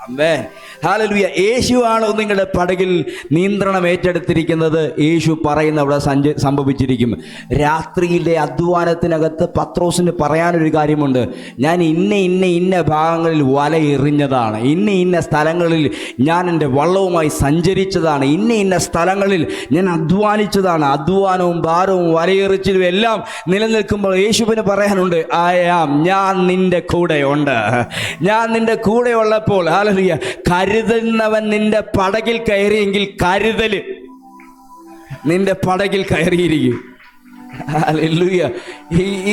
ആമേൻ. ഹല്ലേലൂയ. യേശുവാണ് നിങ്ങളുടെ പടകിൽ നിയന്ത്രണം ഏറ്റെടുത്തിരിക്കുന്നത്. യേശു പറയുന്ന അവിടെ സംഭവിച്ചിരിക്കും. രാത്രിയിലെ അധ്വാനത്തിനകത്ത് പത്രോസിന് പറയാനൊരു കാര്യമുണ്ട്. ഞാൻ ഇന്ന ഭാഗങ്ങളിൽ വല എറിഞ്ഞതാണ്, ഇന്ന സ്ഥലങ്ങളിൽ ഞാൻ എൻ്റെ വള്ളവുമായി സഞ്ചരിച്ചതാണ്, ഇന്ന സ്ഥലങ്ങളിൽ ഞാൻ അധ്വാനിച്ചതാണ്. അധ്വാനവും ഭാരവും വലയെറിച്ചിലും എല്ലാം നിലനിൽക്കുമ്പോൾ യേശുവിന് പറയാനുണ്ട്, ഞാൻ നിന്റെ കൂടെ ഉണ്ട്. ഞാൻ നിന്റെ കൂടെ ഉള്ളപ്പോൾ കരുതുന്നവൻ നിന്റെ പടകിൽ കയറിയെങ്കിൽ കരുതല് നിന്റെ പടകിൽ കയറിയിരിക്കും. ഹല്ലേലൂയ.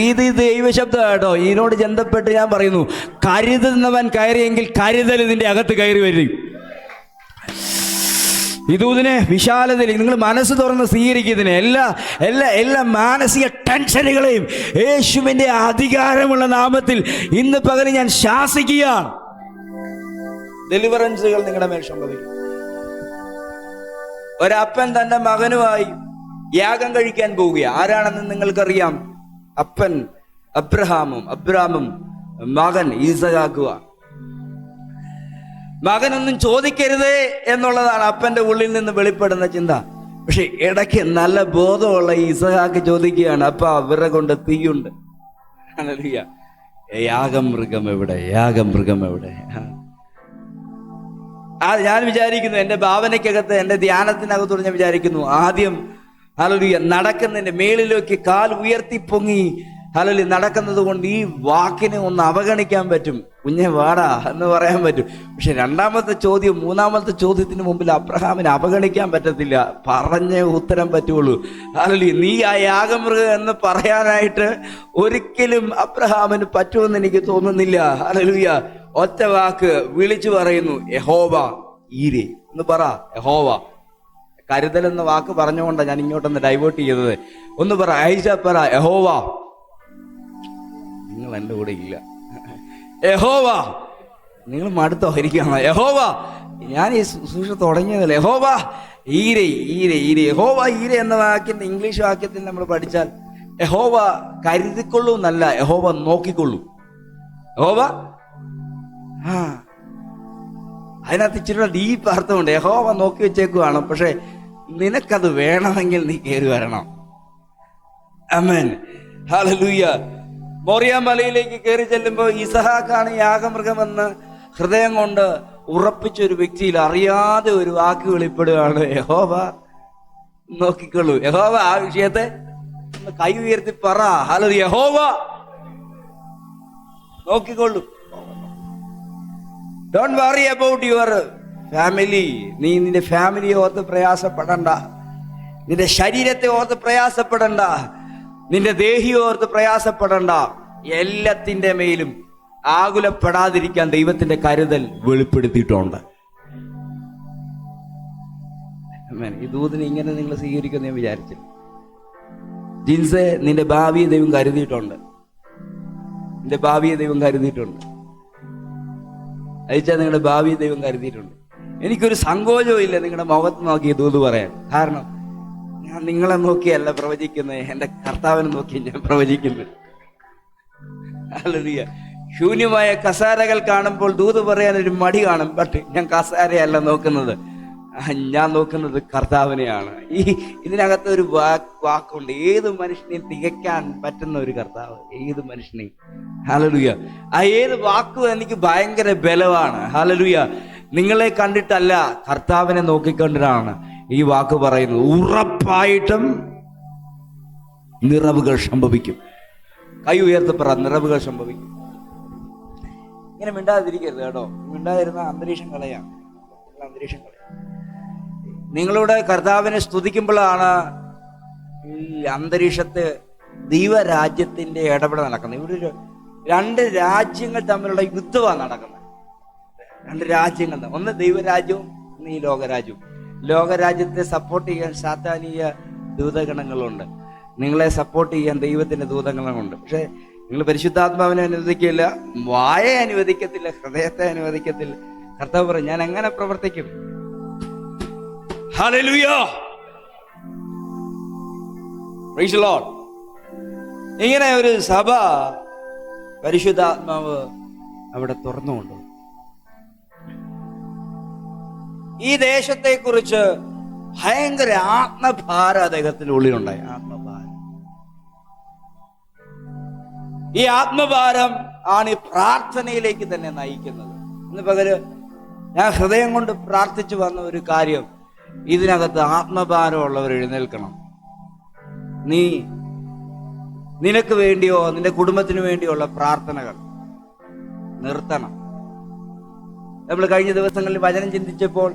ഇത് ദൈവശബ്ദം കേട്ടോ. ഇതിനോട് ബന്ധപ്പെട്ട് ഞാൻ പറയുന്നു, കരുതുന്നവൻ കയറിയെങ്കിൽ കരുതൽ നിന്റെ അകത്ത് കയറി വരും. ഇതിനെ വിശാലതയിൽ നിങ്ങൾ മനസ്സ് തുറന്ന് സ്വീകരിക്കുന്നതിന് എല്ലാ മാനസിക ടെൻഷനുകളെയും യേശുവിൻ്റെ അധികാരമുള്ള നാമത്തിൽ ഇന്ന് പകരം ഞാൻ ശാസിക്കുകയാണ്. ഡെലിവറൻസുകൾ നിങ്ങളുടെ മേൽ സംഭവിക്കും. ഒരപ്പൻ തന്റെ മകനുമായി യാഗം കഴിക്കാൻ പോവുക. ആരാണെന്ന് നിങ്ങൾക്കറിയാം. അപ്പൻ അബ്രഹാമും മകൻ ഈസഹാക്കുവാ. മകനൊന്നും ചോദിക്കരുതേ എന്നുള്ളതാണ് അപ്പന്റെ ഉള്ളിൽ നിന്ന് വെളിപ്പെടുന്ന ചിന്ത. പക്ഷെ ഇടയ്ക്ക് നല്ല ബോധമുള്ള ഈസഹാക്ക് ചോദിക്കുകയാണ്, അപ്പ അവരെ കൊണ്ട് തീയുണ്ട്. യാഗമൃഗം എവിടെ? ഞാൻ വിചാരിക്കുന്നു, എൻ്റെ ഭാവനയ്ക്കകത്ത്, എൻ്റെ ധ്യാനത്തിനകത്തോട് ഞാൻ വിചാരിക്കുന്നു, ആദ്യം ഹല്ലേലൂയ നടക്കുന്നതിൻ്റെ മേളിലേക്ക് കാൽ ഉയർത്തി പൊങ്ങി ഹല്ലേലൂയ നടക്കുന്നത് കൊണ്ട് ഈ വാക്കിനെ ഒന്ന് അവഗണിക്കാൻ പറ്റും. കുഞ്ഞെ വാടാ എന്ന് പറയാൻ പറ്റും. പക്ഷെ രണ്ടാമത്തെ ചോദ്യം, മൂന്നാമത്തെ ചോദ്യത്തിന് മുമ്പിൽ അബ്രഹാമിന് അവഗണിക്കാൻ പറ്റത്തില്ല. പറഞ്ഞേ ഉത്തരം പറ്റുള്ളൂ. ഹല്ലേലൂയ. നീ ആ യാഗമൃഗം എന്ന് പറയാനായിട്ട് ഒരിക്കലും അബ്രഹാമിന് പറ്റുമെന്ന് എനിക്ക് തോന്നുന്നില്ല. ഹല്ലേലൂയ. ഒറ്റ വാക്ക് വിളിച്ചു പറയുന്നു, യഹോവ ഈരെ എന്ന് പറ. യഹോവ. കരുതൽ എന്ന വാക്ക് പറഞ്ഞുകൊണ്ടാണ് ഞാൻ ഇങ്ങോട്ടൊന്ന് ഡൈവേർട്ട് ചെയ്തത്. ഒന്ന് പറ, ഐജ പറ, യഹോവ. നിങ്ങൾ എൻ്റെ കൂടെ ഇല്ല. യഹോവ. നിങ്ങൾ മടുത്തോയിരിക്കുകയാണ്. യഹോവ. ഞാൻ ഈ ശുശ്രൂഷ തുടങ്ങിയതല്ലേ. യഹോവ ഈരെ. യഹോവ ഈരെ എന്ന വാക്കിന്റെ ഇംഗ്ലീഷ് വാക്യത്തിൽ നമ്മൾ പഠിച്ചാൽ യഹോവ കരുതിക്കൊള്ളൂ എന്നല്ല, യഹോവ നോക്കിക്കൊള്ളൂ. യഹോവ അതിനകത്ത് ഇച്ചിരി ഡീപ്പ് അർത്ഥമുണ്ട്. യഹോവ നോക്കി വെച്ചേക്കുവാണ്, പക്ഷെ നിനക്കത് വേണമെങ്കിൽ നീ കയറി വരണം. ആമേൻ. ഹല്ലേലൂയ. മോറിയ മലയിലേക്ക് കയറി ചെല്ലുമ്പോൾ ഇസഹാക്കാണ് യാഗമൃഗമെന്ന് ഹൃദയം കൊണ്ട് ഉറപ്പിച്ചൊരു വ്യക്തിയിൽ അറിയാതെ ഒരു വാക്ക് വെളിപ്പെടുകയാണ്, യഹോവ നോക്കിക്കൊള്ളൂ. യഹോവ ആ വിഷയത്തെ കൈ ഉയർത്തി പറ. ഹല്ലേലൂയ. യഹോവ നോക്കിക്കൊള്ളൂ. Don't worry about your family. നീ നിന്റെ ഫാമിലിയെ ഓർത്ത് പ്രയാസപ്പെടണ്ട, നിന്റെ ശരീരത്തെ ഓർത്ത് പ്രയാസപ്പെടണ്ട, നിന്റെ ദേഹിയെ ഓർത്ത് പ്രയാസപ്പെടണ്ട. എല്ലാത്തിന്റെ മേലും ആകുലപ്പെടാതിരിക്കാൻ ദൈവത്തിന്റെ കരുതൽ വെളിപ്പെടുത്തിയിട്ടുണ്ട്. ഈ ദൂതിനെ ഇങ്ങനെ നിങ്ങൾ സ്വീകരിക്കുമെന്ന് ഞാൻ വിചാരിച്ചില്ല. ജിൻസെ, നിന്റെ ഭാവിയെ ദൈവം കരുതിയിട്ടുണ്ട്. നിന്റെ ഭാവിയെ ദൈവം കരുതിയിട്ടുണ്ട്. അയച്ചാൽ നിങ്ങളുടെ ഭാവിയെ ദൈവം കരുതിയിട്ടുണ്ട്. എനിക്കൊരു സങ്കോചവും ഇല്ല നിങ്ങളുടെ മുഖത്ത് നോക്കി ദൂത് പറയാൻ. കാരണം ഞാൻ നിങ്ങളെ നോക്കിയല്ല പ്രവചിക്കുന്നത്, എൻ്റെ കർത്താവിനെ നോക്കി ഞാൻ പ്രവചിക്കുന്നത്. ഹല്ലേലൂയ. ശൂന്യമായ കസാരകൾ കാണുമ്പോൾ ദൂത് പറയാൻ ഒരു മടി കാണും. ബട്ട് ഞാൻ കസാരയല്ല നോക്കുന്നത്, ഞാൻ നോക്കുന്നത് കർത്താവിനെയാണ്. ഇതിനകത്ത് ഒരു വാക്കുണ്ട്, ഏത് മനുഷ്യനെയും തികയ്ക്കാൻ പറ്റുന്ന ഒരു കർത്താവ്. ഏത് മനുഷ്യനെയും. ഹല്ലേലൂയ. ആ ഏത് വാക്കും എനിക്ക് ഭയങ്കര ബലമാണ്. ഹല്ലേലൂയ. നിങ്ങളെ കണ്ടിട്ടല്ല, കർത്താവിനെ നോക്കിക്കൊണ്ടിട്ടാണ് ഈ വാക്ക് പറയുന്നത്. ഉറപ്പായിട്ടും നിറവുകൾ സംഭവിക്കും. കൈ ഉയർത്തപ്പറ, നിറവുകൾ സംഭവിക്കും. ഇങ്ങനെ മിണ്ടാതിരിക്കരുത് കേട്ടോ. മിണ്ടാതിരുന്ന അന്തരീക്ഷം കളയാണ്. അന്തരീക്ഷം കളയാം. നിങ്ങളുടെ കർത്താവിനെ സ്തുതിക്കുമ്പോഴാണ് ഈ അന്തരീക്ഷത്ത് ദൈവരാജ്യത്തിന്റെ ഇടപെടൽ നടക്കുന്നത്. ഇവിടെ രണ്ട് രാജ്യങ്ങൾ തമ്മിലുള്ള യുദ്ധമാണ് നടക്കുന്നത്. രണ്ട് രാജ്യങ്ങൾ, ഒന്ന് ദൈവരാജ്യവും ഒന്ന് ഈ ലോകരാജ്യവും. ലോകരാജ്യത്തെ സപ്പോർട്ട് ചെയ്യാൻ സാത്താനീയ ദൂതഗണങ്ങളുണ്ട്, നിങ്ങളെ സപ്പോർട്ട് ചെയ്യാൻ ദൈവത്തിന്റെ ദൂതഗണങ്ങളുണ്ട്. പക്ഷെ നിങ്ങൾ പരിശുദ്ധാത്മാവിനെ അനുവദിക്കില്ല, വായെ അനുവദിക്കത്തില്ല, ഹൃദയത്തെ അനുവദിക്കത്തില്ല. കർത്താവ് പറയും, ഞാൻ എങ്ങനെ പ്രവർത്തിക്കും? ഹല്ലേലൂയ. Praise the Lord. ഇങ്ങനെ ഒരു സഭ പരിശുദ്ധാത്മാവ് അവിടെ തുറന്നുകൊണ്ട് ഈ ദേശത്തെക്കുറിച്ച് ഭയങ്കര ആത്മഭാരം അദ്ദേഹത്തിന്റെ ഉള്ളിലുണ്ടായി. ആത്മഭാരം. ഈ ആത്മഭാരം ആണ് ഈ പ്രാർത്ഥനയിലേക്ക് തന്നെ നയിക്കുന്നത്. ഇന്ന് പകല് ഞാൻ ഹൃദയം കൊണ്ട് പ്രാർത്ഥിച്ചു വന്ന ഒരു കാര്യം, ഇതിനകത്ത് ആത്മഭാരമുള്ളവർ എഴുന്നേൽക്കണം. നിനക്ക് വേണ്ടിയോ നിന്റെ കുടുംബത്തിന് വേണ്ടിയുള്ള പ്രാർത്ഥനകൾ നിർത്തണം. നമ്മൾ കഴിഞ്ഞ ദിവസങ്ങളിൽ വചനം ചിന്തിച്ചപ്പോൾ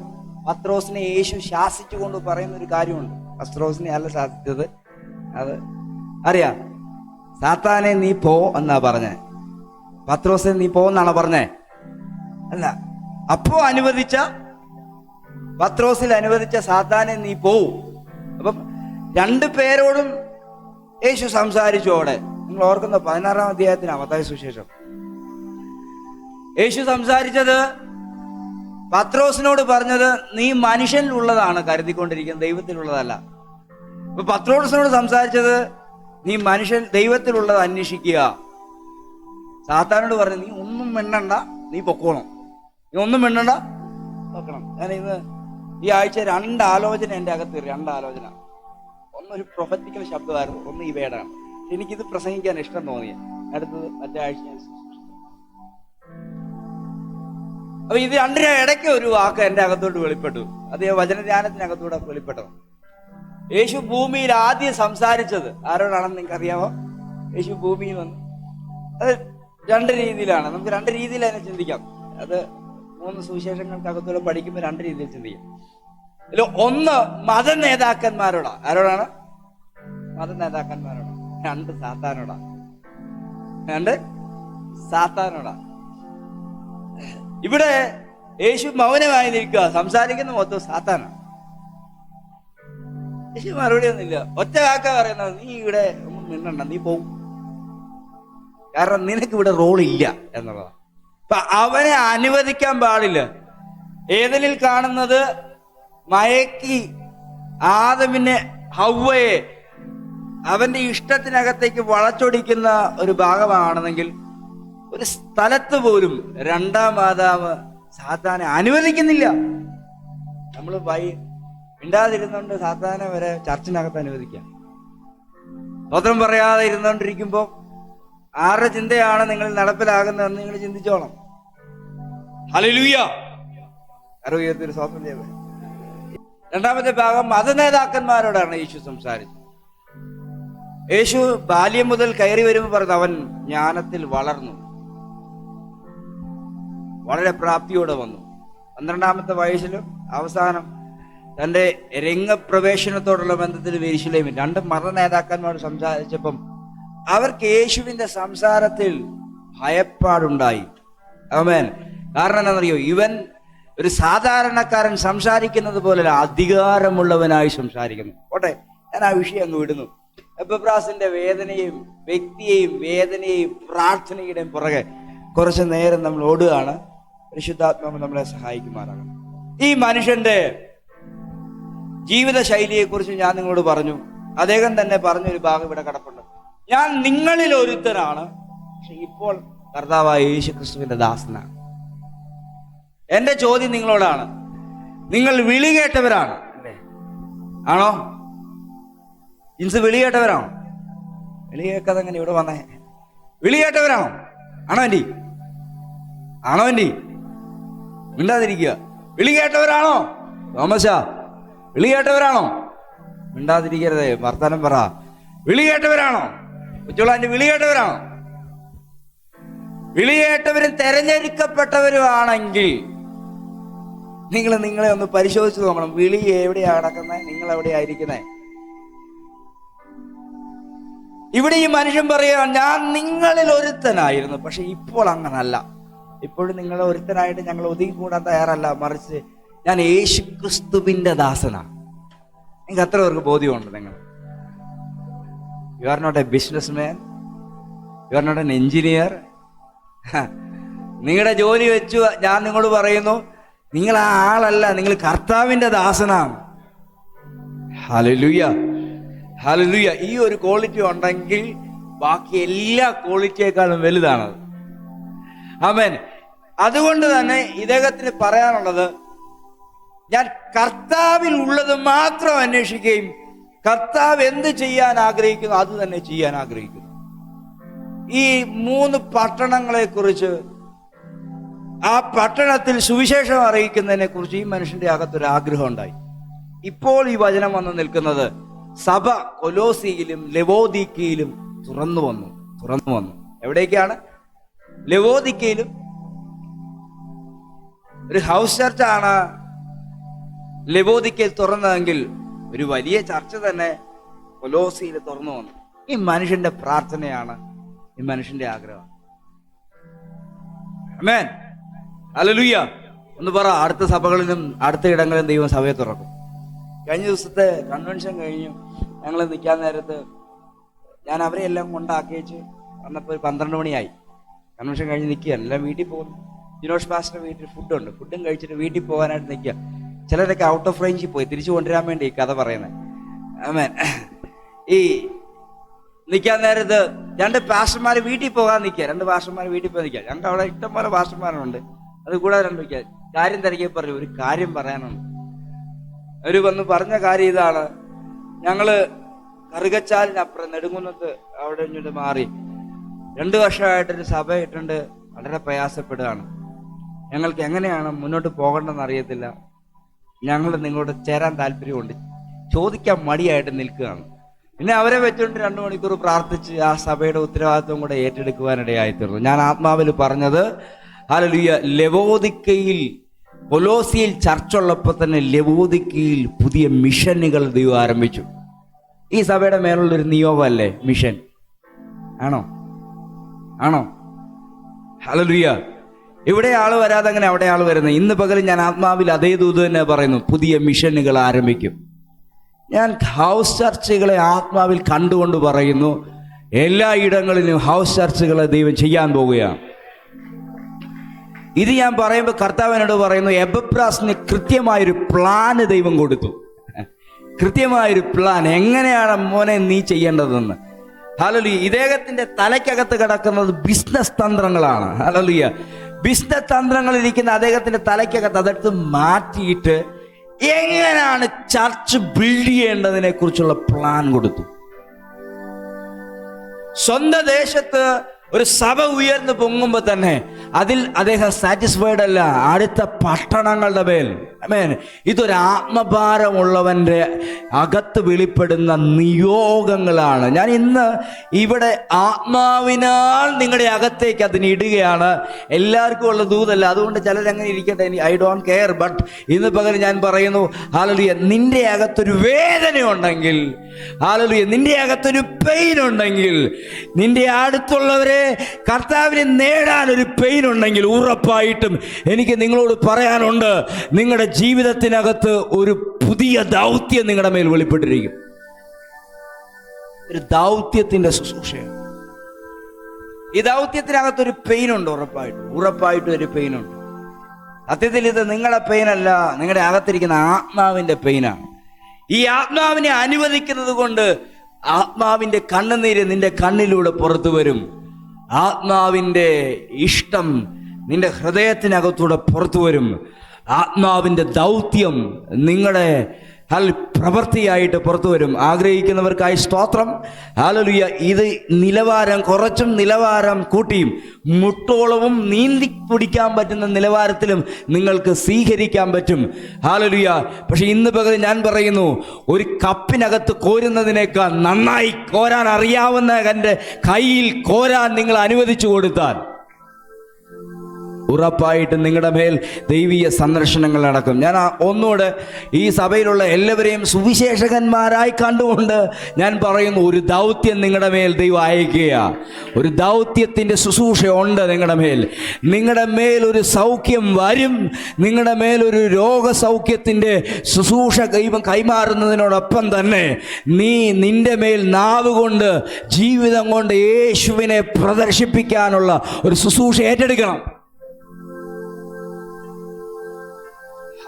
പത്രോസിനെ യേശു ശാസിച്ചുകൊണ്ട് പറയുന്ന ഒരു കാര്യമുണ്ട്. പത്രോസിനെ അല്ല ശാസിച്ചത്, അത് അറിയാം. സാത്താനെ നീ പോ എന്നാ പറഞ്ഞേ. പത്രോസിനെ നീ പോ എന്നാണോ പറഞ്ഞേ? അല്ല. അപ്പോ പത്രോസിൽ അനുവദിച്ച സാത്താനെ നീ പോവും. അപ്പം രണ്ടു പേരോടും യേശു സംസാരിച്ചു. അവിടെ നിങ്ങൾ ഓർക്കുന്ന 16-ാം അധ്യായത്തിനാ മത്തായി സുവിശേഷം. യേശു സംസാരിച്ചത് പത്രോസിനോട് പറഞ്ഞത്, നീ മനുഷ്യനിലുള്ളതാണ് കരുതിക്കൊണ്ടിരിക്കുന്നത്, ദൈവത്തിലുള്ളതല്ല. അപ്പൊ പത്രോസിനോട് സംസാരിച്ചത്, നീ ദൈവത്തിലുള്ളത് അന്വേഷിക്കുക. സാത്താനോട് പറഞ്ഞു, നീ ഒന്നും മിണ്ടണ്ട, നീ പൊക്കോണം. നീ ഒന്നും മിണ്ടണ്ട, നോക്കണം. ഞാൻ ഇന്ന് ഈ ആഴ്ച 2 ആലോചന എൻ്റെ അകത്ത് 2 ആലോചന. ഒന്നൊരു പ്രൊഫറ്റിക്കൽ ശബ്ദമായിരുന്നു, ഒന്ന് ഈ വേടാണ്. എനിക്കിത് പ്രസംഗിക്കാൻ ഇഷ്ടം തോന്നിയ. അടുത്തത് മറ്റേ ആഴ്ച ഞാൻ. അപ്പൊ ഇത് 2 ഇടയ്ക്ക് ഒരു വാക്ക് എൻ്റെ അകത്തോട്ട് വെളിപ്പെട്ടു. അത് വചനധ്യാനത്തിനകത്തൂടെ വെളിപ്പെട്ടത്. യേശു ഭൂമിയിൽ ആദ്യം സംസാരിച്ചത് ആരോടാണെന്ന് നിങ്ങൾക്ക് അറിയാമോ? യേശു ഭൂമിയിൽ വന്നു. അത് 2 രീതിയിലാണ്. നമുക്ക് 2 രീതിയിൽ അതിനെ ചിന്തിക്കാം. അത് 3 സുവിശേഷങ്ങൾക്കകത്തൂടെ പഠിക്കുമ്പോൾ 2 രീതിയിൽ ചിന്തിക്കാം. ഒന്ന് മത നേതാക്കന്മാരോടാ. ആരോടാണ്? മത നേതാക്കന്മാരോടാ. 2 സാത്താനോടാ. 2 സാത്താനോടാ. ഇവിടെ യേശു മൗനമായി നിൽക്കുക, സംസാരിക്കുന്ന മൊത്തം സാത്താനാണ്. യേശു മറുപടി ഒന്നുമില്ല. ഒറ്റ വാക്ക പറയുന്നത്, നീ ഇവിടെ ഒന്നും മിണ്ടണ്ട, നീ പോവും. കാരണം നിനക്ക് ഇവിടെ റോളില്ല എന്നുള്ളതാണ്. അപ്പൊ അവനെ അനുവദിക്കാൻ പാടില്ല. ഏദനിൽ കാണുന്നത് മയക്കി ആദമിനെ ഹവ്വയെ അവന്റെ ഇഷ്ടത്തിനകത്തേക്ക് വളച്ചൊടിക്കുന്ന ഒരു ഭാഗമാണെന്നെങ്കിൽ, ഒരു സ്ഥലത്ത് പോലും 2ാം മാതാവ് സാത്താനെ അനുവദിക്കുന്നില്ല. നമ്മൾ മിണ്ടാതിരുന്നോണ്ട് സാത്താനെ വരെ ചർച്ചിനകത്ത് അനുവദിക്കാം. സ്വതന്ത്രം പറയാതെ ഇരുന്നോണ്ടിരിക്കുമ്പോ ആരുടെ ചിന്തയാണ് നിങ്ങൾ നടപ്പിലാകുന്നതെന്ന് നിങ്ങൾ ചിന്തിച്ചോണം. ഹല്ലേലൂയ. അറിയാത്തൊരു സ്വാതന്ത്ര്യം. 2ാമത്തെ ഭാഗം മത നേതാക്കന്മാരോടാണ് യേശു സംസാരിച്ചത്. യേശു ബാല്യം മുതൽ കയറി വരുമ്പോൾ പറഞ്ഞു, അവൻ ജ്ഞാനത്തിൽ വളർന്നു, വളരെ പ്രാപ്തിയോടെ വന്നു. 12ാമത്തെ വയസ്സിലും അവസാനം തന്റെ രംഗപ്രവേശനത്തോടുള്ള ബന്ധത്തിൽ യെരൂശലേമിൽ 2 മത നേതാക്കന്മാരോട് സംസാരിച്ചപ്പം അവർക്ക് യേശുവിന്റെ സംസാരത്തിൽ ഭയപ്പാടുണ്ടായി. ആമേൻ. കാരണം എന്താണെന്നറിയോ? ഇവൻ ഒരു സാധാരണക്കാരൻ സംസാരിക്കുന്നത് പോലെ അധികാരമുള്ളവനായി സംസാരിക്കുന്നു. ഓട്ടെ, ഞാൻ ആ വിഷയം അങ്ങ് വിടുന്നു. എപ്പബ്രാസിന്റെ വേദനയും വേദനയെയും പ്രാർത്ഥനയുടെയും പുറകെ കുറച്ചു നേരം നമ്മൾ ഓടുകയാണ്. പരിശുദ്ധാത്മാവ് നമ്മളെ സഹായിക്കുമാറാകണം. ഈ മനുഷ്യന്റെ ജീവിത ശൈലിയെക്കുറിച്ച് ഞാൻ നിങ്ങളോട് പറഞ്ഞു. അദ്ദേഹം തന്നെ പറഞ്ഞൊരു ഭാഗം ഇവിടെ കിടപ്പുണ്ട്. ഞാൻ നിങ്ങളിൽ ഒരുത്തനാണ്, പക്ഷെ ഇപ്പോൾ കർത്താവായ യേശു ക്രിസ്തുവിന്റെ ദാസനാണ്. എന്റെ ചോദ്യം നിങ്ങളോടാണ്, നിങ്ങൾ വിളി കേട്ടവരാണ് അല്ലേ? ആണോ? ജിൻസ് വിളി കേട്ടവരാണോ? വിളി കേൾക്കാതെ എങ്ങനെ ഇവിടെ വന്നേ? വിളി കേട്ടവരാണോ? ആണോ ആൻറ്റി? ആണോ ആൻറ്റി? മിണ്ടാതിരിക്കുക. വിളി കേട്ടവരാണോ? തോമസ വിളി കേട്ടവരാണോ? മിണ്ടാതിരിക്കരുതേ, വർത്താനം പറ. വിളി കേട്ടവരാണോ? ഉച്ചോളാൻ്റെ വിളി കേട്ടവരാണോ? വിളി കേട്ടവരും തെരഞ്ഞെടുക്കപ്പെട്ടവരുമാണെങ്കിൽ നിങ്ങളെ ഒന്ന് പരിശോധിച്ച് നോക്കണം. വിളി എവിടെയാ നടക്കുന്നത്? നിങ്ങൾ എവിടെയായിരിക്കുന്നേ? ഇവിടെ ഈ മനുഷ്യൻ പറയുക, ഞാൻ നിങ്ങളിൽ ഒരുത്തനായിരുന്നു, പക്ഷെ ഇപ്പോൾ അങ്ങനല്ല. ഇപ്പോഴും നിങ്ങൾ ഒരുത്തനായിട്ട് ഞങ്ങൾ ഒതുങ്ങിക്കൂടാൻ തയ്യാറല്ല, മറിച്ച് ഞാൻ യേശു ക്രിസ്തുവിന്റെ ദാസനാണ്. നിങ്ങൾക്ക് എത്ര പേർക്ക് ബോധ്യമുണ്ട്? നിങ്ങൾ you are not a businessman, you are not an engineer. നിങ്ങളുടെ ജോലി വെച്ചു ഞാൻ നിങ്ങളോട് പറയുന്നു, നിങ്ങൾ ആ ആളല്ല, നിങ്ങൾ കർത്താവിന്റെ ദാസനാണ്. Hallelujah, hallelujah. ഈ ഒരു ക്വാളിറ്റി ഉണ്ടെങ്കിൽ ബാക്കി എല്ലാ ക്വാളിറ്റിയേക്കാളും വലുതാണത്. ആമേൻ. അതുകൊണ്ട് തന്നെ ഇദ്ദേഹത്തിന് പറയാനുള്ളത്, ഞാൻ കർത്താവിൽ ഉള്ളത് മാത്രം അന്വേഷിക്കുകയും കർത്താവ് എന്ത് ചെയ്യാൻ ആഗ്രഹിക്കുന്നു അത് തന്നെ ചെയ്യാൻ ആഗ്രഹിക്കുന്നു. ഈ 3 പട്ടണങ്ങളെ കുറിച്ച്, ആ പട്ടണത്തിൽ സുവിശേഷം അറിയിക്കുന്നതിനെ കുറിച്ച് ഈ മനുഷ്യന്റെ അകത്തൊരു ആഗ്രഹം ഉണ്ടായി. ഇപ്പോൾ ഈ വചനം വന്ന് നിൽക്കുന്നത് സഭ കൊലോസിയിലും ലവോദിക്കയിലും തുറന്നു വന്നു. എവിടേക്കാണ്? ലവോദിക്കയിലും. ഒരു ഹൗസ് ചർച്ചാണ് ലവോദിക്കയിൽ തുറന്നതെങ്കിൽ ഒരു വലിയ ചർച്ച തന്നെ കൊലോസിയിൽ തുറന്നു വന്നു. ഈ മനുഷ്യന്റെ പ്രാർത്ഥനയാണ്, ഈ മനുഷ്യന്റെ ആഗ്രഹം. ആമേൻ, ഹല്ലേലൂയ. ഒന്ന് പറ, അടുത്ത സഭകളിലും അടുത്ത ഇടങ്ങളിലും ദൈവം സഭയെ തുറക്കും. കഴിഞ്ഞ ദിവസത്തെ കൺവെൻഷൻ കഴിഞ്ഞു ഞങ്ങൾ നിൽക്കാൻ നേരത്ത് ഞാൻ അവരെ എല്ലാം കൊണ്ടാക്കിയേച്ച് വന്നപ്പോൾ 12 മണിയായി. കൺവെൻഷൻ കഴിഞ്ഞ് നിൽക്കുകയാണ്, എല്ലാം വീട്ടിൽ പോകുന്നു. ജിനോഷ് പാസ്റ്റർ വീട്ടിൽ ഫുഡുണ്ട്, ഫുഡും കഴിച്ചിട്ട് വീട്ടിൽ പോകാനായിട്ട് നിൽക്കുക. ചിലരൊക്കെ ഔട്ട് ഓഫ് റേഞ്ചിൽ പോയി തിരിച്ചു കൊണ്ടുവരാൻ വേണ്ടി ഈ കഥ പറയുന്നത്. ആമേൻ. ഈ നിൽക്കാൻ നേരത്ത് 2 പാസ്റ്റർമാർ വീട്ടിൽ പോകാൻ നിൽക്കുക. 2 പാസ്റ്റർമാർ വീട്ടിൽ പോയി നിൽക്കുക. ഞങ്ങൾക്ക് അവിടെ ഇഷ്ടംപോലെ പാസ്റ്റർമാരുണ്ട്. അത് കൂടാതെ 2 നിൽക്കുക. കാര്യം തിരക്കി പറഞ്ഞു, ഒരു കാര്യം പറയാനുണ്ട്. അവർ വന്ന് പറഞ്ഞ കാര്യം ഇതാണ്: ഞങ്ങള് കറുകച്ചാലിനപ്പുറം നെടുങ്കുന്നത്ത് അവിടെ ഇങ്ങോട്ട് മാറി 2 വർഷമായിട്ടൊരു സഭ ഇട്ടുണ്ട്, വളരെ പ്രയാസപ്പെടുകയാണ്. ഞങ്ങൾക്ക് എങ്ങനെയാണ് മുന്നോട്ട് പോകേണ്ടതെന്ന് അറിയത്തില്ല. ഞങ്ങൾ നിങ്ങളോട് ചേരാൻ താല്പര്യമുണ്ട്. ചോദിക്കാൻ മടിയായിട്ട് നിൽക്കുകയാണ്. പിന്നെ അവരെ വെച്ചുകൊണ്ട് 2 മണിക്കൂർ പ്രാർത്ഥിച്ച് ആ സഭയുടെ ഉത്തരവാദിത്വം കൂടെ ഏറ്റെടുക്കുവാനിടയായി തീർന്നു. ഞാൻ ആത്മാവിൽ പറഞ്ഞത്, ഹല്ലേലൂയ, ലവോദിക്കയിൽ കൊലോസിയിൽ ചർച്ചുള്ളപ്പോൾ തന്നെ ലവോദിക്കയിൽ പുതിയ മിഷനുകൾ ദൈവം ആരംഭിച്ചു. ഈ സഭയുടെ മേലുള്ളൊരു നിയോഗമല്ലേ മിഷൻ? ആണോ? ഹല്ലേലൂയ. ഇവിടെ ആള് വരാതെ അങ്ങനെ അവിടെ ആള് വരുന്നത്. ഇന്ന് പകരം ഞാൻ ആത്മാവിൽ അതേ ദൂത് തന്നെ പറയുന്നു, പുതിയ മിഷനുകൾ ആരംഭിക്കും. ഞാൻ ഹൗസ് ചർച്ചുകളെ ആത്മാവിൽ കണ്ടുകൊണ്ട് പറയുന്നു, എല്ലാ ഇടങ്ങളിലും ഹൗസ് ചർച്ചുകളെ ദൈവം ചെയ്യാൻ പോവുകയാണ്. ഇത് ഞാൻ പറയുമ്പോൾ കർത്താവിനോട് പറയുന്നു, എബപ്രാസിന് കൃത്യമായൊരു പ്ലാന് ദൈവം കൊടുത്തു. കൃത്യമായൊരു പ്ലാൻ, എങ്ങനെയാണ് മോനെ നീ ചെയ്യേണ്ടതെന്ന്. ഹല്ലേലൂയ. ഇദ്ദേഹത്തിന്റെ തലയ്ക്കകത്ത് കിടക്കുന്നത് ബിസിനസ് തന്ത്രങ്ങളാണ്. ഹല്ലേലൂയ. ബിസിനസ് തന്ത്രങ്ങൾ ഇരിക്കുന്ന അദ്ദേഹത്തിന്റെ തലയ്ക്കകത്ത് അതെടുത്ത് മാറ്റിയിട്ട് എങ്ങനെയാണ് ചർച്ച് ബിൽഡ് ചെയ്യേണ്ടതിനെ കുറിച്ചുള്ള പ്ലാൻ കൊടുത്തു. സ്വന്തം ദേശത്ത് ഒരു സഭ ഉയർന്നു പൊങ്ങുമ്പോൾ തന്നെ അതിൽ അദ്ദേഹം സാറ്റിസ്ഫൈഡ് അല്ല. അടുത്ത പട്ടണങ്ങളുടെ മേൽ, ആമേൻ, ഇതൊരു ആത്മഭാരമുള്ളവന്റെ അകത്ത് വെളിപ്പെടുന്ന നിയോഗങ്ങളാണ്. ഞാൻ ഇന്ന് ഇവിടെ ആത്മാവിനാൽ നിങ്ങളുടെ അകത്തേക്ക് അതിന് ഇടുകയാണ്. എല്ലാവർക്കും ഉള്ള ദൂതല്ല, അതുകൊണ്ട് ചിലരങ്ങനെ ഇരിക്കട്ടെ, ഐ ഡോണ്ട് കെയർ. ബട്ട് ഇന്ന് പകരം ഞാൻ പറയുന്നു, ഹല്ലേലൂയ, നിന്റെ അകത്തൊരു വേദന ഉണ്ടെങ്കിൽ, ഹല്ലേലൂയ, നിന്റെ അകത്തൊരു പെയിൻ ഉണ്ടെങ്കിൽ, നിന്റെ അടുത്തുള്ളവരെ കർത്താവിനെ നേടാൻ ഒരു പെയിൻ ഉണ്ടെങ്കിൽ, ഉറപ്പായിട്ടും എനിക്ക് നിങ്ങളോട് പറയാനുണ്ട്, നിങ്ങളുടെ ജീവിതത്തിനകത്ത് ഒരു പുതിയ ദൗത്യം നിങ്ങളുടെ മേൽ വെളിപ്പെട്ടിരിക്കും. ഒരു ദൗത്യത്തിന്റെ ശുശ്രൂഷയാണ്. ഈ ദൗത്യത്തിനകത്തൊരു പെയിൻ ഉണ്ട്, ഉറപ്പായിട്ടും ഒരു പെയിൻ ഉണ്ട്. സത്യത്തിൽ ഇത് നിങ്ങളുടെ പെയിനല്ല, നിങ്ങളുടെ അകത്തിരിക്കുന്ന ആത്മാവിന്റെ പെയിനാണ്. ഈ ആത്മാവിനെ അനുവദിക്കുന്നത് കൊണ്ട് ആത്മാവിന്റെ കണ്ണുനീര് നിന്റെ കണ്ണിലൂടെ പുറത്തു വരും. ആത്മാവിന്റെ ഇഷ്ടം നിന്റെ ഹൃദയത്തിനകത്തൂടെ പുറത്തു വരും. ആത്മാവിന്റെ ദൗത്യം നിങ്ങളുടെ പ്രവൃത്തിയായിട്ട് പുറത്തു വരും. ആഗ്രഹിക്കുന്നവർക്കായി സ്തോത്രം. ഹല്ലേലൂയ. ഇത് നിലവാരം കുറച്ചും നിലവാരം കൂട്ടിയും മുട്ടോളവും നീന്തി പിടിക്കാൻ പറ്റുന്ന നിലവാരത്തിലും നിങ്ങൾക്ക് സ്വീകരിക്കാൻ പറ്റും. ഹല്ലേലൂയ. പക്ഷെ ഇന്ന് പകരം ഞാൻ പറയുന്നു, ഒരു കപ്പിനകത്ത് കോരുന്നതിനേക്കാൾ നന്നായി കോരാൻ അറിയാവുന്ന എൻ്റെ കയ്യിൽ കോരാൻ നിങ്ങൾ അനുവദിച്ചു കൊടുത്താൽ ഉറപ്പായിട്ടും നിങ്ങളുടെ മേൽ ദൈവീയ സന്ദർശനങ്ങൾ നടക്കും. ഞാൻ ഒന്നുകൂടെ ഈ സഭയിലുള്ള എല്ലാവരെയും സുവിശേഷകന്മാരായി കണ്ടുകൊണ്ട് ഞാൻ പറയുന്നു, ഒരു ദൗത്യം നിങ്ങളുടെ മേൽ ദൈവം അയക്കുക. ഒരു ദൗത്യത്തിൻ്റെ ശുശ്രൂഷ ഉണ്ട് നിങ്ങളുടെ മേൽ. നിങ്ങളുടെ മേൽ ഒരു സൗഖ്യം വരും. നിങ്ങളുടെ മേലൊരു രോഗസൗഖ്യത്തിൻ്റെ ശുശ്രൂഷ ദൈവം കൈമാറുന്നതിനോടൊപ്പം തന്നെ നിന്റെ മേൽ നാവ് കൊണ്ട്, ജീവിതം കൊണ്ട് യേശുവിനെ പ്രദർശിപ്പിക്കാനുള്ള ഒരു ശുശ്രൂഷ ഏറ്റെടുക്കണം.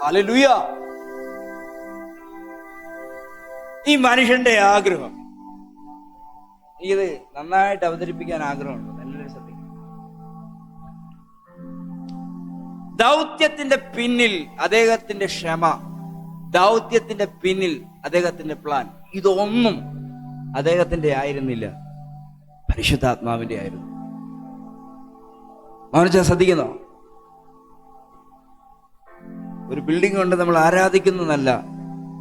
ഹല്ലേലൂയ. ഈ മനുഷ്യന്റെ ആഗ്രഹം, ഇത് നന്നായിട്ട് അവതരിപ്പിക്കാൻ ആഗ്രഹമുണ്ട്. എല്ലാവരും ശ്രദ്ധിക്കും. ദൗത്യത്തിന്റെ പിന്നിൽ അദ്ദേഹത്തിന്റെ ക്ഷമ, ദൗത്യത്തിന്റെ പിന്നിൽ അദ്ദേഹത്തിന്റെ പ്ലാൻ, ഇതൊന്നും അദ്ദേഹത്തിന്റെ ആയിരുന്നില്ല, പരിശുദ്ധാത്മാവിന്റെ ആയിരുന്നു. മനസ്സിലാ, ശ്രദ്ധിക്കുന്നോ? ഒരു ബിൽഡിംഗ് കൊണ്ട് നമ്മൾ ആരാധിക്കുന്നതല്ല,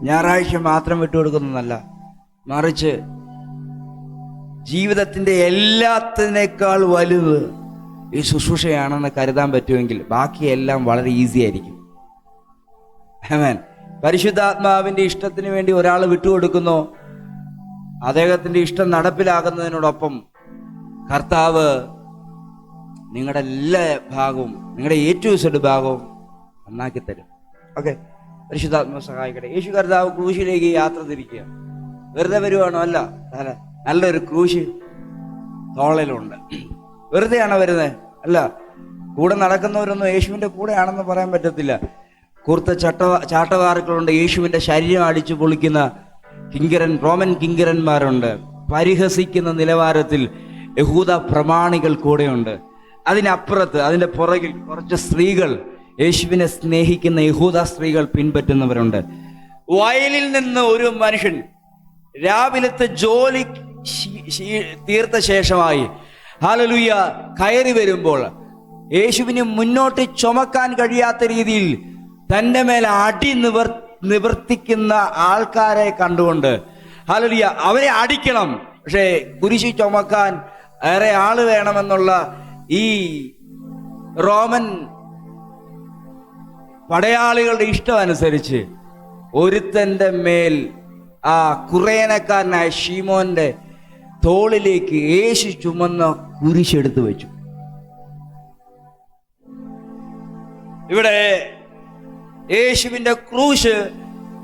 ഞായറാഴ്ച മാത്രം വിട്ടുകൊടുക്കുന്നതല്ല, മറിച്ച് ജീവിതത്തിന്റെ എല്ലാത്തിനേക്കാൾ വലുത് ഈ ശുശ്രൂഷയാണെന്ന് കരുതാൻ പറ്റുമെങ്കിൽ ബാക്കിയെല്ലാം വളരെ ഈസി ആയിരിക്കും. ആമേൻ. പരിശുദ്ധാത്മാവിന്റെ ഇഷ്ടത്തിന് വേണ്ടി ഒരാൾ വിട്ടുകൊടുക്കുന്നു, അദ്ദേഹത്തിന്റെ ഇഷ്ടം നടപ്പിലാകുന്നതിനോടൊപ്പം കർത്താവ് നിങ്ങളുടെ എല്ലാ ഭാഗവും, നിങ്ങളുടെ A-Z ഭാഗവും നന്നാക്കി തരും. ഓക്കെ, പരിശുദ്ധാത്മാവ് സഹായിക്കട്ടെ. യേശു കർത്താവ് ക്രൂശിലേക്ക് യാത്ര തിരിക്കുക. വെറുതെ വരുവാണോ? അല്ല, നല്ലൊരു ക്രൂശ് തോളയിലുണ്ട്. വെറുതെയാണോ വരുന്നത്? അല്ല. കൂടെ നടക്കുന്നവരൊന്നും യേശുവിന്റെ കൂടെയാണെന്ന് പറയാൻ പറ്റത്തില്ല. കൂർത്ത ചാട്ടവാറുകളുണ്ട്, യേശുവിന്റെ ശരീരം അടിച്ചു പൊളിക്കുന്ന റോമൻ കിങ്കരന്മാരുണ്ട്. പരിഹസിക്കുന്ന നിലവാരത്തിൽ യഹൂദ പ്രമാണികൾ കൂടെയുണ്ട്. അതിനപ്പുറത്ത്, അതിന്റെ പുറകിൽ കുറച്ച് സ്ത്രീകൾ, യേശുവിനെ സ്നേഹിക്കുന്ന യഹൂദ സ്ത്രീകൾ പിൻപറ്റുന്നവരുണ്ട്. വയലിൽ നിന്ന് ഒരു മനുഷ്യൻ രാവിലത്തെ ജോലി തീർത്ത ശേഷമായി ഹല്ലേലൂയ കയറി വരുമ്പോൾ യേശുവിന് മുന്നോട്ട് ചുമക്കാൻ കഴിയാത്ത രീതിയിൽ തന്റെ മേൽ അടി നിവർത്തിക്കുന്ന ആൾക്കാരെ കണ്ടുകൊണ്ട് ഹല്ലേലൂയ അവരെ അടിക്കണം, പക്ഷേ കുരിശി ചുമക്കാൻ ഏറെ ആള് വേണമെന്നുള്ള ഈ റോമൻ പടയാളികളുടെ ഇഷ്ടം അനുസരിച്ച് ഒരുത്തന്റെ മേൽ ആ കുറേനക്കാരനായ ശീമോന്റെ തോളിലേക്ക് യേശു ചുമന്ന കുരിശെടുത്തു വെച്ചു. ഇവിടെ യേശുവിന്റെ ക്രൂശ്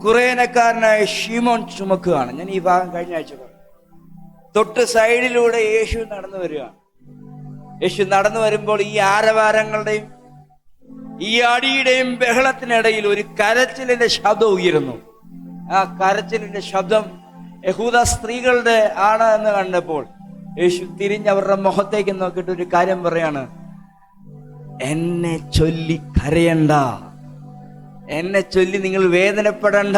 കുറേനക്കാരനായ ശീമോൻ ചുമക്കുകയാണ്. ഞാൻ ഈ ഭാഗം കഴിഞ്ഞ ആഴ്ച പറഞ്ഞു. തൊട്ട് സൈഡിലൂടെ യേശു നടന്നു വരികയാണ്. യേശു നടന്നു വരുമ്പോൾ ഈ ആരവാരങ്ങളുടെയും ഈ അടിയുടെയും ബഹളത്തിനിടയിൽ ഒരു കരച്ചിലിന്റെ ശബ്ദം ഉയരുന്നു. ആ കരച്ചിലിന്റെ ശബ്ദം യഹൂദ സ്ത്രീകളുടെ ആണ് എന്ന് കണ്ടപ്പോൾ യേശു തിരിഞ്ഞ് അവരുടെ മുഖത്തേക്ക് നോക്കിയിട്ട് ഒരു കാര്യം പറയാണ്: എന്നെ ചൊല്ലി കരയണ്ട, എന്നെ ചൊല്ലി നിങ്ങൾ വേദനപ്പെടണ്ട,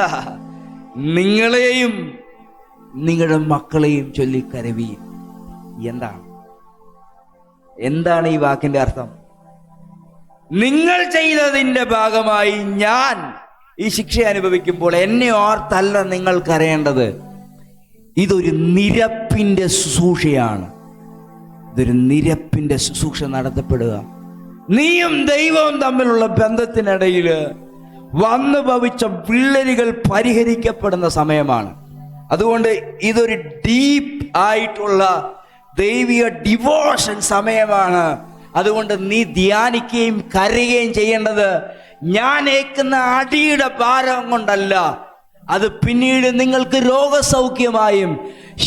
നിങ്ങളെയും നിങ്ങളുടെ മക്കളെയും ചൊല്ലി കരവീൻ. എന്താണ് ഈ വാക്കിന്റെ അർത്ഥം? നിങ്ങൾ ചെയ്തതിന്റെ ഭാഗമായി ഞാൻ ഈ ശിക്ഷ അനുഭവിക്കുമ്പോൾ എന്നെ ഓർത്തല്ല നിങ്ങൾ കരയേണ്ടത്. ഇതൊരു നിരപ്പിന്റെ ശുശ്രൂഷയാണ്. ഇതൊരു നിരപ്പിന്റെ ശുശ്രൂഷ നടത്തപ്പെടുക. നീയും ദൈവവും തമ്മിലുള്ള ബന്ധത്തിനിടയിൽ വന്നു ഭവിച്ച വിള്ളലുകൾ പരിഹരിക്കപ്പെടുന്ന സമയമാണ്. അതുകൊണ്ട് ഇതൊരു ഡീപ്പ് ആയിട്ടുള്ള ദൈവിക ഡിവോഷൻ സമയമാണ്. അതുകൊണ്ട് നീ ധ്യാനിക്കുകയും കരയുകയും ചെയ്യേണ്ടത് ഞാൻ ഏൽക്കുന്ന അടിയുടെ ഭാരം കൊണ്ടല്ല, അത് പിന്നീട് നിങ്ങൾക്ക് രോഗസൗഖ്യമായും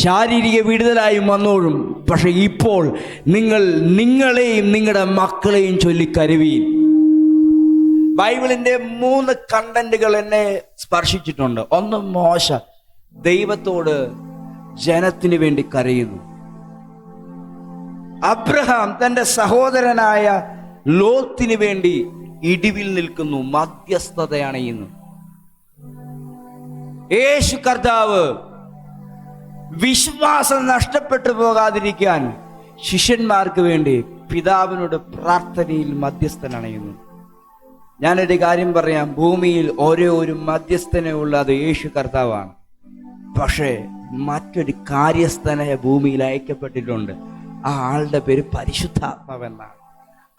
ശാരീരിക വിടുതലായും വന്നോളും. പക്ഷെ ഇപ്പോൾ നിങ്ങൾ നിങ്ങളെയും നിങ്ങളുടെ മക്കളെയും ചൊല്ലി കരവീൻ. ബൈബിളിന്റെ 3 കണ്ടന്റുകൾ എന്നെ സ്പർശിച്ചിട്ടുണ്ട്. ഒന്ന്, മോശ ദൈവത്തോട് ജനത്തിന് വേണ്ടി കരയുന്നു. അബ്രഹാം തന്റെ സഹോദരനായ ലോത്തിന് വേണ്ടി ഇടിവിൽ നിൽക്കുന്നു, മധ്യസ്ഥതയാണ് ചെയ്യുന്നു. യേശു കർത്താവ് വിശ്വാസം നഷ്ടപ്പെട്ടു പോകാതിരിക്കാൻ ശിഷ്യന്മാർക്ക് വേണ്ടി പിതാവിനോട് പ്രാർത്ഥനയിൽ മധ്യസ്ഥനണയുന്നു. ഞാനൊരു കാര്യം പറയാം, ഭൂമിയിൽ ഒരേ ഒരു മധ്യസ്ഥനെ ഉള്ളത് യേശു കർത്താവാണ്. പക്ഷേ മറ്റൊരു കാര്യസ്ഥനെ ഭൂമിയിൽ അയക്കപ്പെട്ടിട്ടുണ്ട്. ആ ആളുടെ പേര് പരിശുദ്ധാത്മാവെന്നാണ്.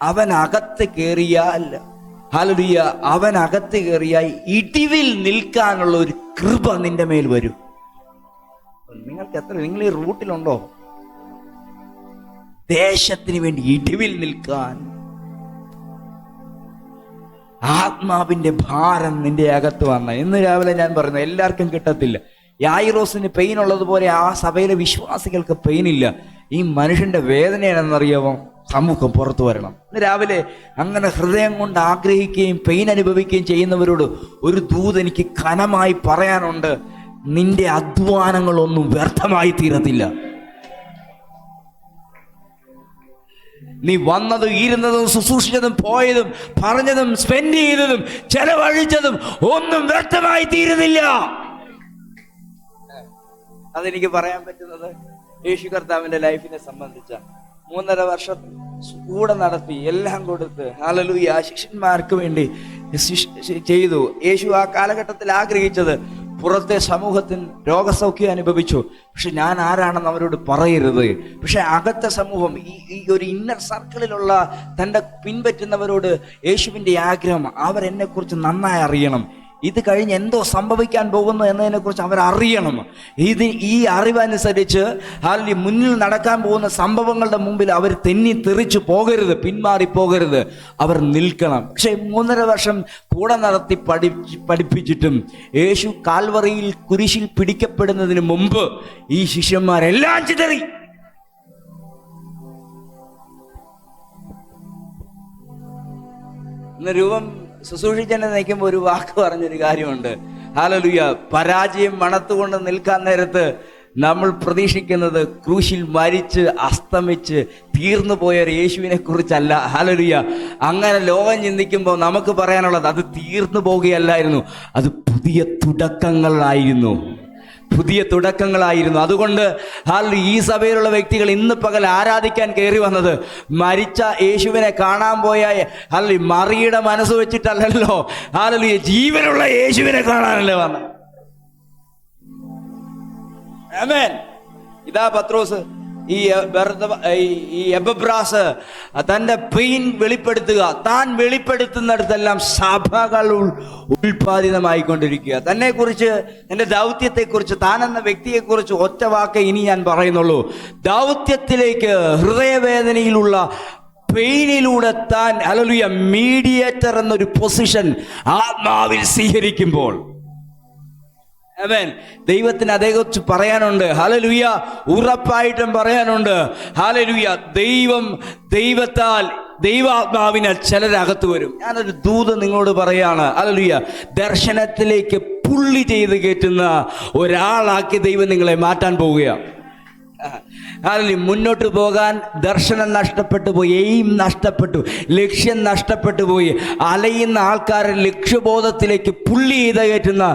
അവൻ അകത്ത് കയറിയാൽ ഹല്ലേലൂയ, അവൻ അകത്ത് കയറിയാൽ ഇടിവിൽ നിൽക്കാനുള്ള ഒരു കൃപ നിന്റെ മേൽ വരും. നിങ്ങൾ ഈ റൂട്ടിലുണ്ടോ? ദേശത്തിന് വേണ്ടി ഇടിവിൽ നിൽക്കാൻ ആത്മാവിന്റെ ഭാരം നിന്റെ അകത്ത് വന്ന. ഇന്ന് രാവിലെ ഞാൻ പറഞ്ഞു, എല്ലാവർക്കും കിട്ടത്തില്ല. യായിറോസിന് പെയിൻ ഉള്ളതുപോലെ ആ സഭയിലെ വിശ്വാസികൾക്ക് പെയിൻ ഇല്ല. ഈ മനുഷ്യന്റെ വേദനയാണെന്നറിയാമോ? സമൂഹം പുറത്തു വരണം. ഇന്ന് രാവിലെ അങ്ങനെ ഹൃദയം കൊണ്ട് ആഗ്രഹിക്കുകയും പെയിൻ അനുഭവിക്കുകയും ചെയ്യുന്നവരോട് ഒരു ദൂത് എനിക്ക് കനമായി പറയാനുണ്ട്: നിന്റെ അധ്വാനങ്ങളൊന്നും വ്യർത്ഥമായി തീരത്തില്ല. നീ വന്നതും ഇരുന്നതും ശുശ്രൂഷിച്ചതും പോയതും പറഞ്ഞതും സ്പെൻഡ് ചെയ്തതും ചെലവഴിച്ചതും ഒന്നും വ്യക്തമായി തീരുന്നില്ല. അതെനിക്ക് പറയാൻ പറ്റുന്നത് യേശു കർത്താവിന്റെ ലൈഫിനെ സംബന്ധിച്ച 3.5 വർഷം കൂടെ നടത്തി, എല്ലാം കൊടുത്ത് ഹല്ലേലൂയ ശിഷ്യന്മാർക്ക് വേണ്ടി ചെയ്തു. യേശു ആ കാലഘട്ടത്തിൽ ആഗ്രഹിച്ചത് പുറത്തെ സമൂഹത്തിൽ രോഗസൗഖ്യം അനുഭവിച്ചു, പക്ഷെ ഞാൻ ആരാണെന്ന് അവരോട് പറയരുത്. പക്ഷെ അകത്തെ സമൂഹം, ഈ ഒരു ഇന്നർ സർക്കിളിലുള്ള തൻ്റെ പിൻപറ്റുന്നവരോട് യേശുവിൻ്റെ ആഗ്രഹം, അവരെന്നെ കുറിച്ച് നന്നായി അറിയണം. ഇത് കഴിഞ്ഞ് എന്തോ സംഭവിക്കാൻ പോകുന്നു എന്നതിനെ കുറിച്ച് അവർ അറിയണം. ഈ അറിവനുസരിച്ച് മുന്നിൽ നടക്കാൻ പോകുന്ന സംഭവങ്ങളുടെ മുമ്പിൽ അവർ തെറിച്ചു പോകരുത്, പിന്മാറി പോകരുത്, അവർ നിൽക്കണം. പക്ഷെ 3.5 വർഷം കൂടെ നടത്തി പഠിപ്പിച്ചിട്ടും യേശു കാൽവറിയിൽ കുരിശിൽ പിടിക്കപ്പെടുന്നതിന് മുമ്പ് ഈ ശിഷ്യന്മാരെല്ലാം ചിതറി. ഇന്ന് രൂപം ശുശ്രൂഷിച്ചെന്നെ നയിക്കുമ്പോൾ ഒരു വാക്ക് പറഞ്ഞൊരു കാര്യമുണ്ട്. ഹല്ലേലൂയ, പരാജയം മണത്തുകൊണ്ട് നിൽക്കാൻ നേരത്ത് നമ്മൾ പ്രതീക്ഷിക്കുന്നത് ക്രൂശിൽ മരിച്ച് അസ്തമിച്ച് തീർന്നു പോയ ഒരു യേശുവിനെ കുറിച്ചല്ല. ഹല്ലേലൂയ, അങ്ങനെ ലോകം ചിന്തിക്കുമ്പോൾ നമുക്ക് പറയാനുള്ളത് അത് തീർന്നു പോകുകയല്ലായിരുന്നു, അത് പുതിയ തുടക്കങ്ങളായിരുന്നു. അതുകൊണ്ട് ഈ സഭയിലുള്ള വ്യക്തികൾ ഇന്ന് പകൽ ആരാധിക്കാൻ കയറി വന്നത് മരിച്ച യേശുവിനെ കാണാൻ പോയ മറിയുടെ മനസ്സ് വെച്ചിട്ടല്ലല്ലോ, ജീവനുള്ള യേശുവിനെ കാണാനല്ലേ വന്നത്. ആമേൻ. ഇതാ പത്രോസ്, ഈ എബബ്രാസ് തൻ്റെ പെയിൻ വെളിപ്പെടുത്തുക. താൻ വെളിപ്പെടുത്തുന്നിടത്തെല്ലാം സഭകൾ ഉൽപാദിതമായിക്കൊണ്ടിരിക്കുക. തന്നെക്കുറിച്ച്, എൻ്റെ ദൗത്യത്തെക്കുറിച്ച്, താൻ എന്ന വ്യക്തിയെക്കുറിച്ച് ഒറ്റ വാക്ക് ഇനി ഞാൻ പറയുന്നുള്ളൂ. ദൗത്യത്തിലേക്ക് ഹൃദയവേദനയിലുള്ള പെയിനിലൂടെ താൻ ഹല്ലേലൂയ മീഡിയേറ്റർ എന്നൊരു പൊസിഷൻ ആത്മാവിൽ സ്വീകരിക്കുമ്പോൾ, ആമേൻ, ദൈവത്തിന് അതേക്കുറിച്ച് പറയാനുണ്ട്. ഹല്ലേലൂയ, ഉറപ്പായിട്ടും പറയാനുണ്ട്. ഹല്ലേലൂയ, ദൈവാത്മാവിനാൽ ചിലരകത്ത് വരും. ഞാനൊരു ദൂത് നിങ്ങളോട് പറയാണ്. ഹല്ലേലൂയ, ദർശനത്തിലേക്ക് പുള്ളി ചെയ്ത് കയറ്റുന്ന ഒരാളാക്കി ദൈവം നിങ്ങളെ മാറ്റാൻ പോവുകയാണ്. മുന്നോട്ട് പോകാൻ ദർശനം നഷ്ടപ്പെട്ടു പോയി, എയിം നഷ്ടപ്പെട്ടു, ലക്ഷ്യം നഷ്ടപ്പെട്ടു പോയി അലയുന്ന ആൾക്കാരെ ലക്ഷ്യബോധത്തിലേക്ക് പുള്ളി ചെയ്ത് കയറ്റുന്ന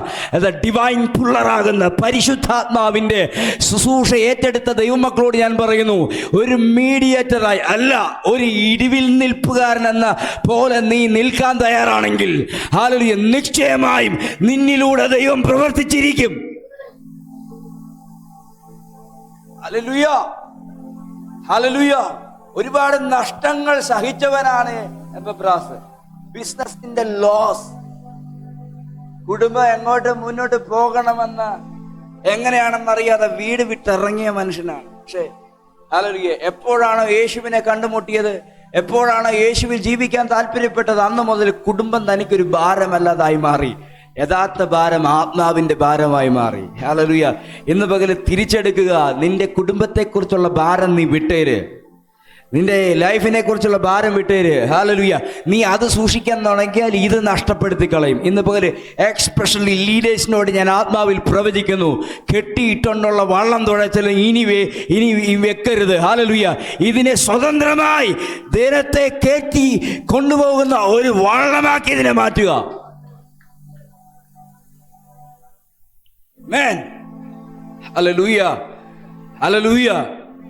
ഡിവൈൻ പുള്ളറാകുന്ന പരിശുദ്ധാത്മാവിൻ്റെ ശുശ്രൂഷ ഏറ്റെടുത്ത ദൈവമക്കളോട് ഞാൻ പറയുന്നു, ഒരു മീഡിയേറ്ററായി അല്ല, ഒരു ഇടിവിൽ നിൽപ്പുകാരൻ എന്ന പോലെ നീ നിൽക്കാൻ തയ്യാറാണെങ്കിൽ ഹല്ലേലൂയ നിശ്ചയമായും നിന്നിലൂടെ ദൈവം പ്രവർത്തിച്ചിരിക്കും. Hallelujah, hallelujah. ഒരുപാട് നഷ്ടങ്ങൾ സഹിച്ചവനാണ് എബബ്രാസ്. ബിസിനസിന്റെ ലോസ്, കുടുംബം എങ്ങോട്ട് മുന്നോട്ട് പോകണമെന്ന് എങ്ങനെയാണെന്നറിയാതെ വീട് വിട്ടിറങ്ങിയ മനുഷ്യനാണ്. പക്ഷേ ഹല്ലേലൂയ, എപ്പോഴാണോ യേശുവിനെ കണ്ടുമുട്ടിയത്, എപ്പോഴാണോ യേശുവിൽ ജീവിക്കാൻ താല്പര്യപ്പെട്ടത്, അന്ന് മുതൽ കുടുംബം തനിക്കൊരു ഭാരമല്ലാതായി മാറി. യഥാർത്ഥ ഭാരം ആത്മാവിന്റെ ഭാരമായി മാറി. ഹല്ലേലൂയ, ഇന്ന് പകല് തിരിച്ചെടുക്കുക. നിന്റെ കുടുംബത്തെക്കുറിച്ചുള്ള ഭാരം നീ വിട്ടേര്, നിന്റെ ലൈഫിനെ കുറിച്ചുള്ള ഭാരം വിട്ടേര്. ഹല്ലേലൂയ, നീ അത് സൂക്ഷിക്കാൻ തുടങ്ങിയാൽ ഇത് നഷ്ടപ്പെടുത്തി കളയും. ഇന്ന് പകല് എക്സ്പെഷ്യലി ലീഡേഴ്സിനോട് ഞാൻ ആത്മാവിൽ പ്രവചിക്കുന്നു, കെട്ടിയിട്ടുള്ള വള്ളം തുഴച്ചൽ ഇനി വെക്കരുത്. ഹല്ലേലൂയ, ഇതിനെ സ്വതന്ത്രമായി ദിനത്തെ കയറ്റി കൊണ്ടുപോകുന്ന ഒരു വള്ളമാക്കി ഇതിനെ മാറ്റുക. ആമേൻ. ഹല്ലേലൂയ, ഹല്ലേലൂയ.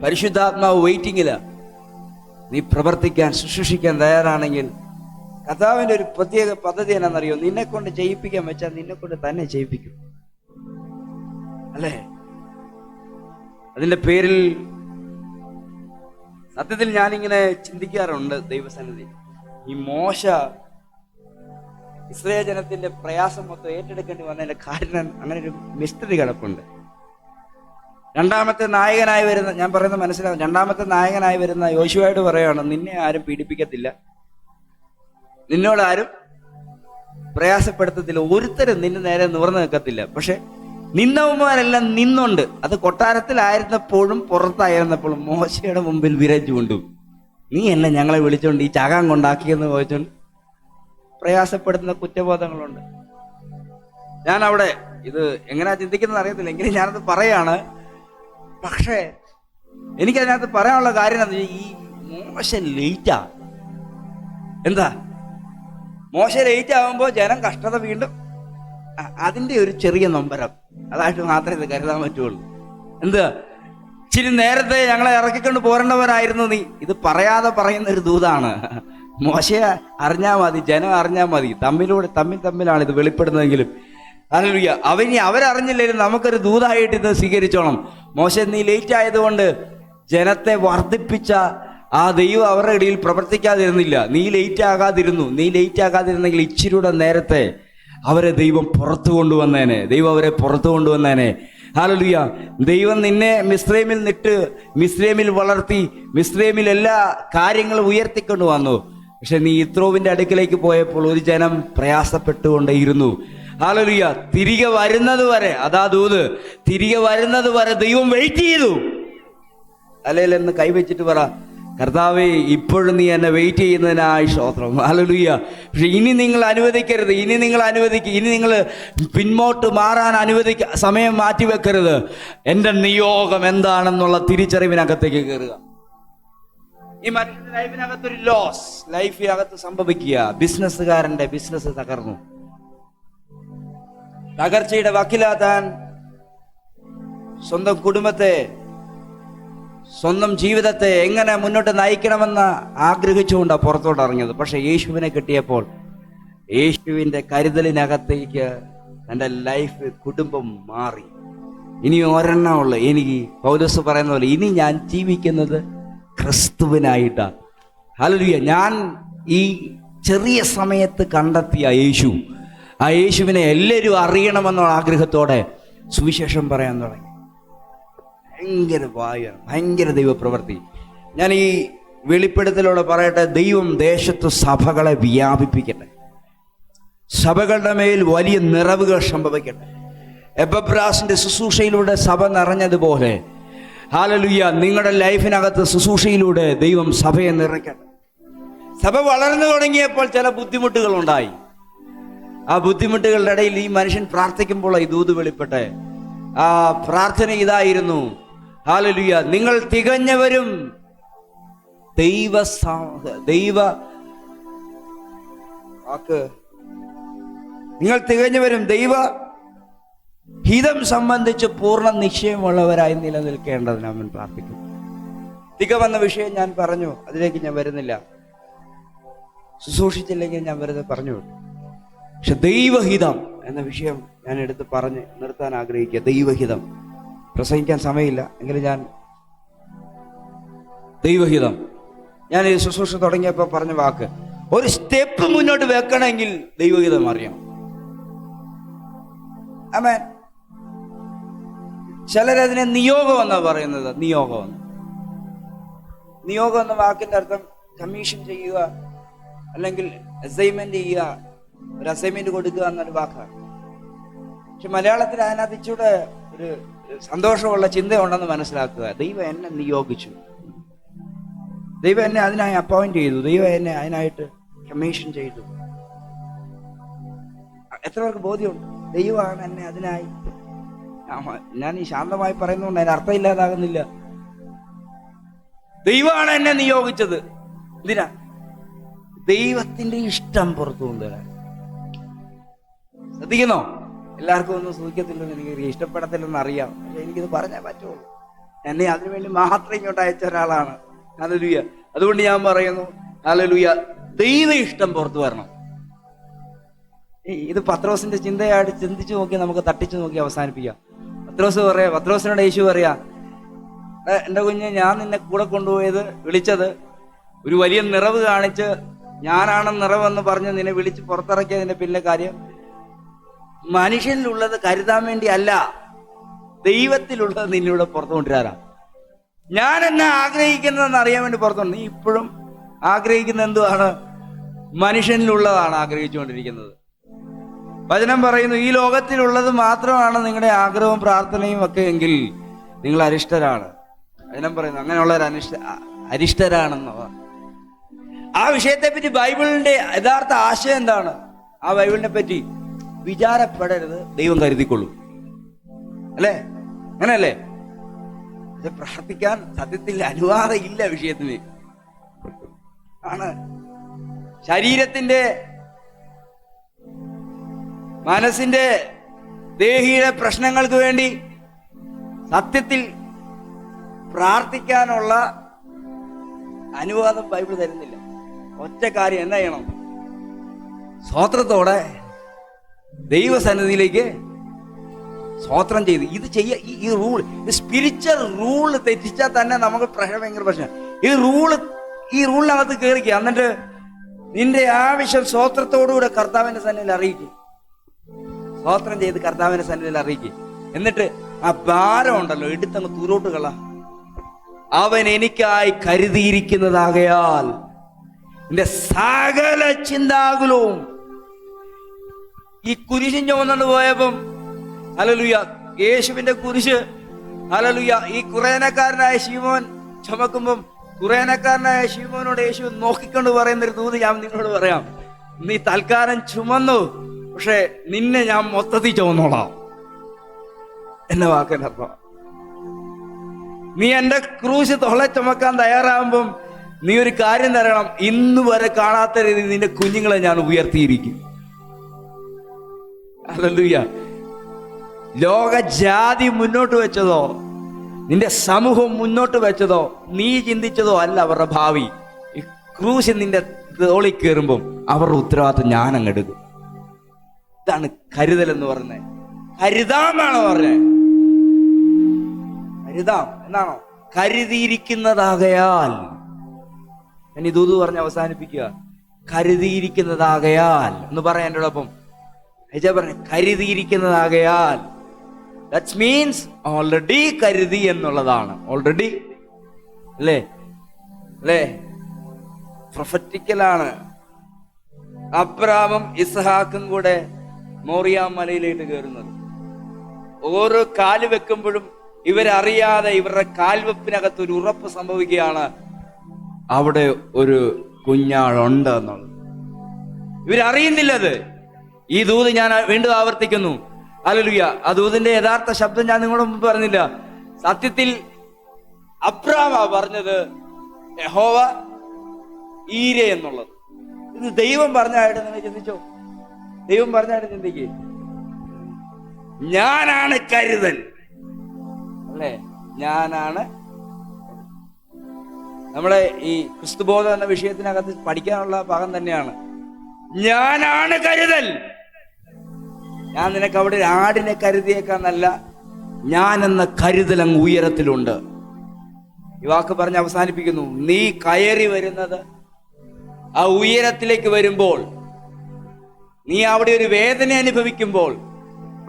പരിശുദ്ധാത്മാവ് വെയിറ്റിംഗില. നീ പ്രവർത്തിക്കാൻ, ശുശ്രൂഷിക്കാൻ തയ്യാറാണെങ്കിൽ കർത്താവിന്റെ ഒരു പ്രത്യേക പദ്ധതി എന്നാണെന്നറിയോ? നിന്നെ കൊണ്ട് ചെയ്യിപ്പിക്കാൻ വെച്ചാൽ നിന്നെ കൊണ്ട് തന്നെ ചെയ്യിപ്പിക്കും, അല്ലേ? അതിന്റെ പേരിൽ സത്യത്തിൽ ഞാനിങ്ങനെ ചിന്തിക്കാറുണ്ട് ദൈവസന്നിധി. ഈ മോശ ഇസ്രായേൽ ജനത്തിന്റെ പ്രയാസം മൊത്തം ഏറ്റെടുക്കേണ്ടി വന്നതിന്റെ കാരണം അങ്ങനെ ഒരു മിസ്റ്ററി കിടപ്പുണ്ട്. രണ്ടാമത്തെ നായകനായി വരുന്ന, ഞാൻ പറയുന്നത് മനസ്സിലാവും, രണ്ടാമത്തെ നായകനായി വരുന്ന യോശുവയോട് പറയുകയാണ്, നിന്നെ ആരും പീഡിപ്പിക്കത്തില്ല, നിന്നോട് ആരും പ്രയാസപ്പെടുത്തത്തില്ല, ഒരുത്തരും നിന്റെ നേരെ നിവർന്നു നിൽക്കത്തില്ല. പക്ഷെ നിന്നവന്മാരെല്ലാം നിന്നുണ്ട്. അത് കൊട്ടാരത്തിലായിരുന്നപ്പോഴും പുറത്തായിരുന്നപ്പോഴും മോശയുടെ മുമ്പിൽ വിരച്ചുകൊണ്ടും, നീ എന്നെ ഞങ്ങളെ വിളിച്ചോണ്ട് ഈ ചകാൻ കൊണ്ടാക്കിയെന്ന് ചോദിച്ചോണ്ട് പ്രയാസപ്പെടുത്തുന്ന കുറ്റബോധങ്ങളുണ്ട്. ഞാൻ അവിടെ ഇത് എങ്ങനെയാ ചിന്തിക്കുന്നത് അറിയത്തില്ല, എങ്കിലും ഞാനത് പറയാണ്. പക്ഷേ എനിക്കതിനകത്ത് പറയാനുള്ള കാര്യം എന്താ, ഈ മോശ ലേറ്റാ. എന്താ മോശ ലേറ്റ് ആവുമ്പോൾ ജനം കഷ്ടത വീണ്ടും അതിൻ്റെ ഒരു ചെറിയ നൊമ്പരം, അതായിട്ട് മാത്രമേ ഇത് കരുതാൻ പറ്റുള്ളൂ. എന്താ ഇച്ചിരി നേരത്തെ ഞങ്ങളെ ഇറക്കിക്കൊണ്ട് പോരേണ്ടവരായിരുന്നു നീ. ഇത് പറയാതെ പറയുന്ന ഒരു ദൂതാണ്. മോശയെ അറിഞ്ഞാൽ മതി, ജനം അറിഞ്ഞാൽ മതി, തമ്മിലാണ് ഇത് വെളിപ്പെടുന്നതെങ്കിലും. ഹല്ലേലൂയ. അവരറിഞ്ഞില്ലെങ്കിലും നമുക്കൊരു ദൂതായിട്ട് ഇത് സ്വീകരിച്ചോണം. മോശ നീ ലേറ്റ് ആയതുകൊണ്ട് ജനത്തെ വർദ്ധിപ്പിച്ച ആ ദൈവം അവരുടെ ഇടയിൽ പ്രവർത്തിക്കാതിരുന്നില്ല. നീ ലേറ്റ് ആകാതിരുന്നെങ്കിൽ ഇച്ചിരിയുടെ നേരത്തെ അവരെ ദൈവം പുറത്തു കൊണ്ടുവന്നേനെ. അവരെ പുറത്തു കൊണ്ടുവന്നേനെ. ഹല്ലേലൂയ. ദൈവം നിന്നെ മിസ്രൈമിൽ വളർത്തി, മിസ്രൈമിൽ എല്ലാ കാര്യങ്ങളും ഉയർത്തിക്കൊണ്ട് വന്നു. പക്ഷെ നീ യിത്രോവിന്റെ അടുക്കിലേക്ക് പോയപ്പോൾ ഒരു ജനം പ്രയാസപ്പെട്ടുകൊണ്ടേയിരുന്നു. ഹല്ലേലൂയ. തിരികെ വരുന്നത് വരെ, അതാ ദൂത്, തിരികെ വരുന്നത് വരെ ദൈവം വെയിറ്റ് ചെയ്തു. അല്ലെങ്കിൽ എന്ന് കൈവച്ചിട്ട് പറ, കർത്താവേ ഇപ്പോഴും നീ എന്നെ വെയിറ്റ് ചെയ്യുന്നതിനായി സ്തോത്രം. ഹല്ലേലൂയ. പക്ഷെ ഇനി നിങ്ങൾ അനുവദിക്കരുത്, ഇനി നിങ്ങൾ പിന്നോട്ട് മാറാൻ സമയം മാറ്റിവെക്കരുത്. എൻ്റെ നിയോഗം എന്താണെന്നുള്ള തിരിച്ചറിവിനകത്തേക്ക് കയറുക. ഈ മനുഷ്യന്റെ ലൈഫിനകത്തൊരു ലൈഫിനകത്ത് സംഭവിക്കുക. ബിസിനസ്സുകാരന്റെ ബിസിനസ് തകർന്നു, തകർച്ചയുടെ വക്കിലാത്താൻ സ്വന്തം കുടുംബത്തെ, സ്വന്തം ജീവിതത്തെ എങ്ങനെ മുന്നോട്ട് നയിക്കണമെന്ന് ആഗ്രഹിച്ചുകൊണ്ടാണ് പുറത്തോട്ട് ഇറങ്ങിയത്. പക്ഷെ യേശുവിനെ കിട്ടിയപ്പോൾ യേശുവിൻ്റെ കരുതലിനകത്തേക്ക് എൻ്റെ ലൈഫ്, കുടുംബം മാറി. ഇനി ഒരെണ്ണമുള്ളൂ എനിക്ക്. പൗലോസ് പറയുന്ന പോലെ ഇനി ഞാൻ ജീവിക്കുന്നത് ക്രിസ്തുവിനായിട്ടാണ്. ഹല്ലേലൂയ. ഞാൻ ഈ ചെറിയ സമയത്ത് കണ്ടെത്തിയ യേശു, ആ യേശുവിനെ എല്ലാവരും അറിയണമെന്നുള്ള ആഗ്രഹത്തോടെ സുവിശേഷം പറയാൻ തുടങ്ങി. ഭയങ്കര ദൈവപ്രവൃത്തി. ഞാൻ ഈ വെളിപ്പെടുത്തലോടെ പറയട്ടെ, ദൈവം ദേശത്ത് സഭകളെ വ്യാപിപ്പിക്കട്ടെ, സഭകളുടെ മേൽ വലിയ നിറവുകൾ സംഭവിക്കട്ടെ. എപ്പബ്രാസിന്റെ ശുശ്രൂഷയിലൂടെ സഭ നിറഞ്ഞതുപോലെ ഹല്ലേലൂയ നിങ്ങളുടെ ലൈഫിനകത്ത് ശുശ്രൂഷയിലൂടെ ദൈവം സഭയെ നിറയ്ക്കട്ടെ. സഭ വളർന്നു തുടങ്ങിയപ്പോൾ ചില ബുദ്ധിമുട്ടുകൾ ഉണ്ടായി. ആ ബുദ്ധിമുട്ടുകളുടെ ഇടയിൽ ഈ മനുഷ്യൻ പ്രാർത്ഥിക്കുമ്പോൾ ഈ ദൂത് വെളിപ്പെട്ടെ. ആ പ്രാർത്ഥന ഇതായിരുന്നു, ഹല്ലേലൂയ, നിങ്ങൾ തികഞ്ഞവരും നിങ്ങൾ തികഞ്ഞവരും ദൈവ ഹിതം സംബന്ധിച്ച് പൂർണ്ണ നിശ്ചയമുള്ളവരായി നിലനിൽക്കേണ്ടതിന് അവൻ പ്രാർത്ഥിക്കും. തികവന്ന വിഷയം ഞാൻ പറഞ്ഞു, അതിലേക്ക് ഞാൻ വരുന്നില്ല. ശുശ്രൂഷിച്ചില്ലെങ്കിൽ ഞാൻ വെറുതെ പറഞ്ഞു. പക്ഷെ ദൈവഹിതം എന്ന വിഷയം ഞാൻ എടുത്ത് പറഞ്ഞ് നിർത്താൻ ആഗ്രഹിക്കുക. ദൈവഹിതം പ്രസംഗിക്കാൻ സമയമില്ല എങ്കിലും ഞാൻ ദൈവഹിതം, ഞാൻ ഈ ശുശ്രൂഷ തുടങ്ങിയപ്പോൾ പറഞ്ഞ വാക്ക്, ഒരു സ്റ്റെപ്പ് മുന്നോട്ട് വെക്കണമെങ്കിൽ ദൈവഹിതം അറിയാം. ആമേൻ. ചിലരതിനെ നിയോഗം എന്നാണ് പറയുന്നത്. നിയോഗം എന്ന വാക്കിന്റെ അർത്ഥം കമ്മീഷൻ ചെയ്യുക, അല്ലെങ്കിൽ അസൈൻമെന്റ് ചെയ്യുക, ഒരു അസൈൻമെന്റ് കൊടുക്കുക എന്നൊരു വാക്കാണ്. പക്ഷെ മലയാളത്തിൽ അതിനകത്ത് ഇച്ചിടെ ഒരു സന്തോഷമുള്ള ചിന്തയുണ്ടെന്ന് മനസ്സിലാക്കുക. ദൈവം എന്നെ നിയോഗിച്ചു, ദൈവം എന്നെ അതിനായി അപ്പോയിന്റ് ചെയ്തു, ദൈവം എന്നെ അതിനായിട്ട് കമ്മീഷൻ ചെയ്തു. എത്ര പേർക്ക് ബോധ്യമുണ്ട്? ദൈവമാണ് എന്നെ അതിനായി. ഞാൻ ഈ ശാന്തമായി പറയുന്നതുകൊണ്ട് അതിന് അർത്ഥമില്ലാതാകുന്നില്ല. ദൈവമാണ് എന്നെ നിയോഗിച്ചത്. എന്തിനാ? ദൈവത്തിന്റെ ഇഷ്ടം പുറത്തു കൊണ്ടുവരാൻ. ശ്രദ്ധിക്കുന്നോ? എല്ലാവർക്കും ഒന്നും സൂചിക്കത്തില്ലെന്ന് എനിക്ക് ഇഷ്ടപ്പെടത്തില്ലെന്ന് അറിയാം. പക്ഷെ എനിക്കിത് പറഞ്ഞാൽ പറ്റുള്ളൂ. എന്നെ അതിനുവേണ്ടി മാത്രം ഇങ്ങോട്ട് അയച്ച ഒരാളാണ്. ഹല്ലേലൂയ. അതുകൊണ്ട് ഞാൻ പറയുന്നു, ഹല്ലേലൂയ, ദൈവ ഇഷ്ടം പുറത്തു വരണം. ഇത് പത്രോസിന്റെ ചിന്തയായിട്ട് ചിന്തിച്ചു നോക്കി നമുക്ക് തട്ടിച്ചു നോക്കി അവസാനിപ്പിക്കാം. പത്രോസിനോട് യേശു പറയാ, എൻ്റെ കുഞ്ഞ്, ഞാൻ നിന്നെ കൂടെ കൊണ്ടുപോയത്, വിളിച്ചത്, ഒരു വലിയ നിറവ് കാണിച്ച് ഞാനാണ് നിറവെന്ന് പറഞ്ഞ് നിന്നെ വിളിച്ച് പുറത്തിറക്കിയതിന്റെ പിന്നെ കാര്യം മനുഷ്യനിലുള്ളത് കരുതാൻ വേണ്ടി അല്ല, ദൈവത്തിലുള്ളത് നിന്നിലൂടെ പുറത്തു കൊണ്ടുവരാ. ഞാൻ എന്നെ ആഗ്രഹിക്കുന്നതെന്ന് അറിയാൻ വേണ്ടി പുറത്തുണ്ട്. നീ ഇപ്പോഴും ആഗ്രഹിക്കുന്ന എന്തുവാണ്? മനുഷ്യനിലുള്ളതാണ് ആഗ്രഹിച്ചുകൊണ്ടിരിക്കുന്നത്. വചനം പറയുന്നു, ഈ ലോകത്തിലുള്ളത് മാത്രമാണ് നിങ്ങളുടെ ആഗ്രഹവും പ്രാർത്ഥനയും ഒക്കെ എങ്കിൽ നിങ്ങൾ അരിഷ്ടരാണ്. വചനം പറയുന്നു അങ്ങനെയുള്ളവർ അരിഷ്ടരാണെന്നോ. ആ വിഷയത്തെ പറ്റി ബൈബിളിന്റെ യഥാർത്ഥ ആശയം എന്താണ്? ആ ബൈബിളിനെ പറ്റി വിചാരപ്പെടരുത്, ദൈവം കരുതിക്കൊള്ളും. അല്ലേ? അങ്ങനെയല്ലേ? പ്രാർത്ഥിക്കാൻ സത്യത്തിൽ അനുവാദം ഇല്ല വിഷയത്തിന്. ആണ്. ശരീരത്തിന്റെ, മനസ്സിന്റെ, ദേഹിയുടെ പ്രശ്നങ്ങൾക്ക് വേണ്ടി സത്യത്തിൽ പ്രാർത്ഥിക്കാനുള്ള അനുവാദം ബൈബിൾ തരുന്നില്ല. ഒറ്റ കാര്യം എന്നാ ചെയ്യണം? സ്തോത്രത്തോടെ ദൈവസന്നിധിയിലേക്ക് സ്തോത്രം ചെയ്ത് ഇത് ഈ റൂൾ, സ്പിരിച്വൽ റൂൾ തെറ്റിച്ചാൽ തന്നെ നമുക്ക് ഭയങ്കര പ്രശ്നം. ഈ റൂളിനകത്ത് കയറിക്കുക. എന്നിട്ട് നിന്റെ ആവശ്യം സ്തോത്രത്തോടുകൂടെ കർത്താവിന്റെ സന്നിധിയിൽ അറിയിക്കും. സ്തോത്രം ചെയ്ത് കർത്താവിന്റെ സന്നിധിയിൽ അറിയിക്കും. എന്നിട്ട് ആ ഭാരം ഉണ്ടല്ലോ എടുത്തങ്ങ് ദൂരോട്ട് കള. അവൻ എനിക്കായി കരുതിയിരിക്കുന്നതാകയാൽ നിന്റെ സകല ചിന്താകുലവും. ഈ കുരിശിൻ ചുമന്നുകൊണ്ട് പോയപ്പം ഹല്ലേലൂയ, യേശുവിന്റെ കുരിശ് ഹല്ലേലൂയ, ഈ കുറേനക്കാരനായ ശിമോൻ ചുമക്കുമ്പം കുറേനക്കാരനായ ശിമോനോട് യേശു നോക്കിക്കൊണ്ട് പറയുന്നൊരു ദൂത് ഞാൻ നിങ്ങളോട് പറയാം. നീ തൽക്കാലം ചുമന്നു, പക്ഷെ നിന്നെ ഞാൻ മൊത്തത്തിൽ ചുമന്നോളാം എന്ന വാക്കിന്റെ അർത്ഥം. നീ എന്റെ ക്രൂശ് തൊളെ ചുമക്കാൻ തയ്യാറാകുമ്പം നീ ഒരു കാര്യം തരണം, ഇന്ന് വരെ കാണാത്ത രീതിയിൽ നിന്റെ കുഞ്ഞുങ്ങളെ ഞാൻ ഉയർത്തിയിരിക്കും. ഹല്ലേലൂയ. ലോകജാതി മുന്നോട്ട് വെച്ചതോ, നിന്റെ സമൂഹം മുന്നോട്ട് വെച്ചതോ, നീ ചിന്തിച്ചതോ അല്ല അവരുടെ ഭാവി. ഈ ക്രൂശ് നിന്റെ തോളിൽ കയറുമ്പം അവരുടെ ഉത്തരവാദിത്വം ഞാൻ അങ്ങെടുക്കും. ഇതാണ് കരുതൽ എന്ന് പറഞ്ഞത്. കരുതാമെന്നാണോ പറഞ്ഞത്? കരുതാം എന്നാണോ? കരുതിയിരിക്കുന്നതാകയാൽ. ഞാൻ ഈ ദൂത് പറഞ്ഞ് അവസാനിപ്പിക്കുക. കരുതിയിരിക്കുന്നതാകയാൽ എന്ന് പറയാൻ എൻ്റെ ഒപ്പം പറഞ്ഞു. കരുതിയിരിക്കുന്നതാകയാൽ, ദാറ്റ് മീൻസ് ഓൾറെഡി കരുതി എന്നുള്ളതാണ്. ഓൾറെഡി അല്ലേ? പ്രൊഫറ്റിക്കലാണ്. അബ്രാമും ഇസ്ഹാക്കും കൂടെ മോറിയ മലയിലേക്ക് കയറുന്നത്. ഓരോ കാല് വെക്കുമ്പോഴും ഇവരറിയാതെ ഇവരുടെ കാൽവെപ്പിനകത്ത് ഒരു ഉറപ്പ് സംഭവിക്കുകയാണ്, അവിടെ ഒരു കുഞ്ഞാളുണ്ട് എന്നുള്ളത്. ഇവരറിയുന്നില്ലത്. ഈ ദൂത് ഞാൻ വീണ്ടും ആവർത്തിക്കുന്നു. ഹല്ലേലൂയ. ആ ദൂതിന്റെ യഥാർത്ഥ ശബ്ദം ഞാൻ നിങ്ങളുടെ മുമ്പ് പറഞ്ഞില്ല. സത്യത്തിൽ അബ്രാമാ പറഞ്ഞത് യഹോവ ഈരെ എന്നുള്ളത്. ഇത് ദൈവം പറഞ്ഞായിട്ട് നിങ്ങൾ ചിന്തിച്ചോ? ദൈവം പറഞ്ഞായിട്ട് ചിന്തിക്കേ. ഞാനാണ് കരുതൽ, അല്ലേ? ഞാനാണ്. നമ്മളെ ഈ ക്രിസ്തുബോധം എന്ന വിഷയത്തിനകത്ത് പഠിക്കാനുള്ള ഭാഗം തന്നെയാണ്. ഞാനാണ് കരുതൽ. ഞാൻ നിനക്ക് അവിടെ ഒരു ആടിനെ കരുതിയേക്കാന്നല്ല, ഞാൻ എന്ന കരുതൽ അങ്ങ് ഉയരത്തിലുണ്ട്. ഈ വാക്ക് പറഞ്ഞ് അവസാനിപ്പിക്കുന്നു. നീ കയറി വരുന്നത് ആ ഉയരത്തിലേക്ക് വരുമ്പോൾ, നീ അവിടെ ഒരു വേദന അനുഭവിക്കുമ്പോൾ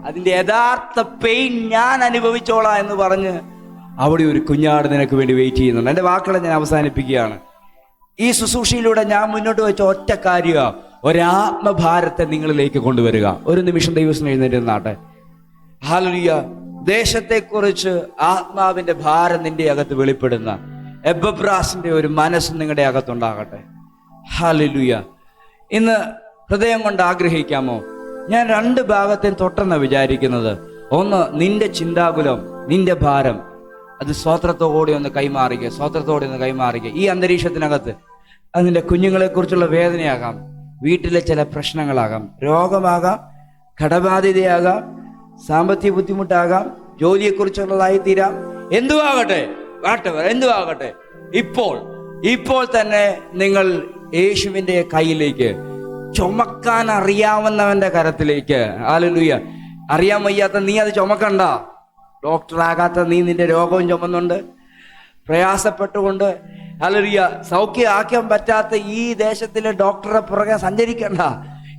അതിന്റെ യഥാർത്ഥ പെയിൻ ഞാൻ അനുഭവിച്ചോളാം എന്ന് പറഞ്ഞ് അവിടെ ഒരു കുഞ്ഞാട് നിനക്ക് വേണ്ടി വെയിറ്റ് ചെയ്യുന്നുണ്ട്. എൻ്റെ വാക്കുകളെ ഞാൻ അവസാനിപ്പിക്കുകയാണ്. ഈ ശുശ്രൂഷയിലൂടെ ഞാൻ മുന്നോട്ട് വെച്ച ഒറ്റ കാര്യമാണ്, ഒരാത്മഭാരത്തെ നിങ്ങളിലേക്ക് കൊണ്ടുവരിക. ഒരു നിമിഷം ദൈവം എഴുന്നേറ്റ്. ഹല്ലേലൂയ. ദേശത്തെക്കുറിച്ച് ആത്മാവിന്റെ ഭാരം നിന്റെ അകത്ത് വെളിപ്പെടുന്ന എബ്രാസിന്റെ ഒരു മനസ്സ് നിങ്ങളുടെ അകത്തുണ്ടാകട്ടെ. ഹല്ലേലൂയ. ഇന്ന് ഹൃദയം കൊണ്ട് ആഗ്രഹിക്കാമോ? ഞാൻ രണ്ട് ഭാഗത്തെ തൊട്ടെന്ന് വിചാരിക്കുന്നത്. ഒന്ന്, നിന്റെ ചിന്താകുലം, നിന്റെ ഭാരം, അത് സ്തോത്രത്തോടെ ഒന്ന് കൈമാറുക. ഈ അന്തരീക്ഷത്തിനകത്ത് അത് നിന്റെ കുഞ്ഞുങ്ങളെ കുറിച്ചുള്ള വേദനയാകാം, വീട്ടിലെ ചില പ്രശ്നങ്ങളാകാം, രോഗമാകാം, കടബാധ്യതയാകാം, സാമ്പത്തിക ബുദ്ധിമുട്ടാകാം, ജോലിയെക്കുറിച്ചുള്ളതായി തീരാം. എന്തുവാകട്ടെ, എന്തുവാകട്ടെ, ഇപ്പോൾ തന്നെ നിങ്ങൾ യേശുവിന്റെ കയ്യിലേക്ക്, ചുമക്കാൻ അറിയാവുന്നവന്റെ കരത്തിലേക്ക്. ഹല്ലേലൂയ. അറിയാൻ വയ്യാത്ത നീ അത് ചുമക്കണ്ട. ഡോക്ടറാകാത്ത നീ നിന്റെ രോഗവും ചുമന്നുണ്ട് പ്രയാസപ്പെട്ടുകൊണ്ട്, ഹല്ലേലൂയ, സൗഖ്യമാക്കാൻ പറ്റാത്ത ഈ ദേശത്തിലെ ഡോക്ടറെ പുറകെ സഞ്ചരിക്കണ്ട.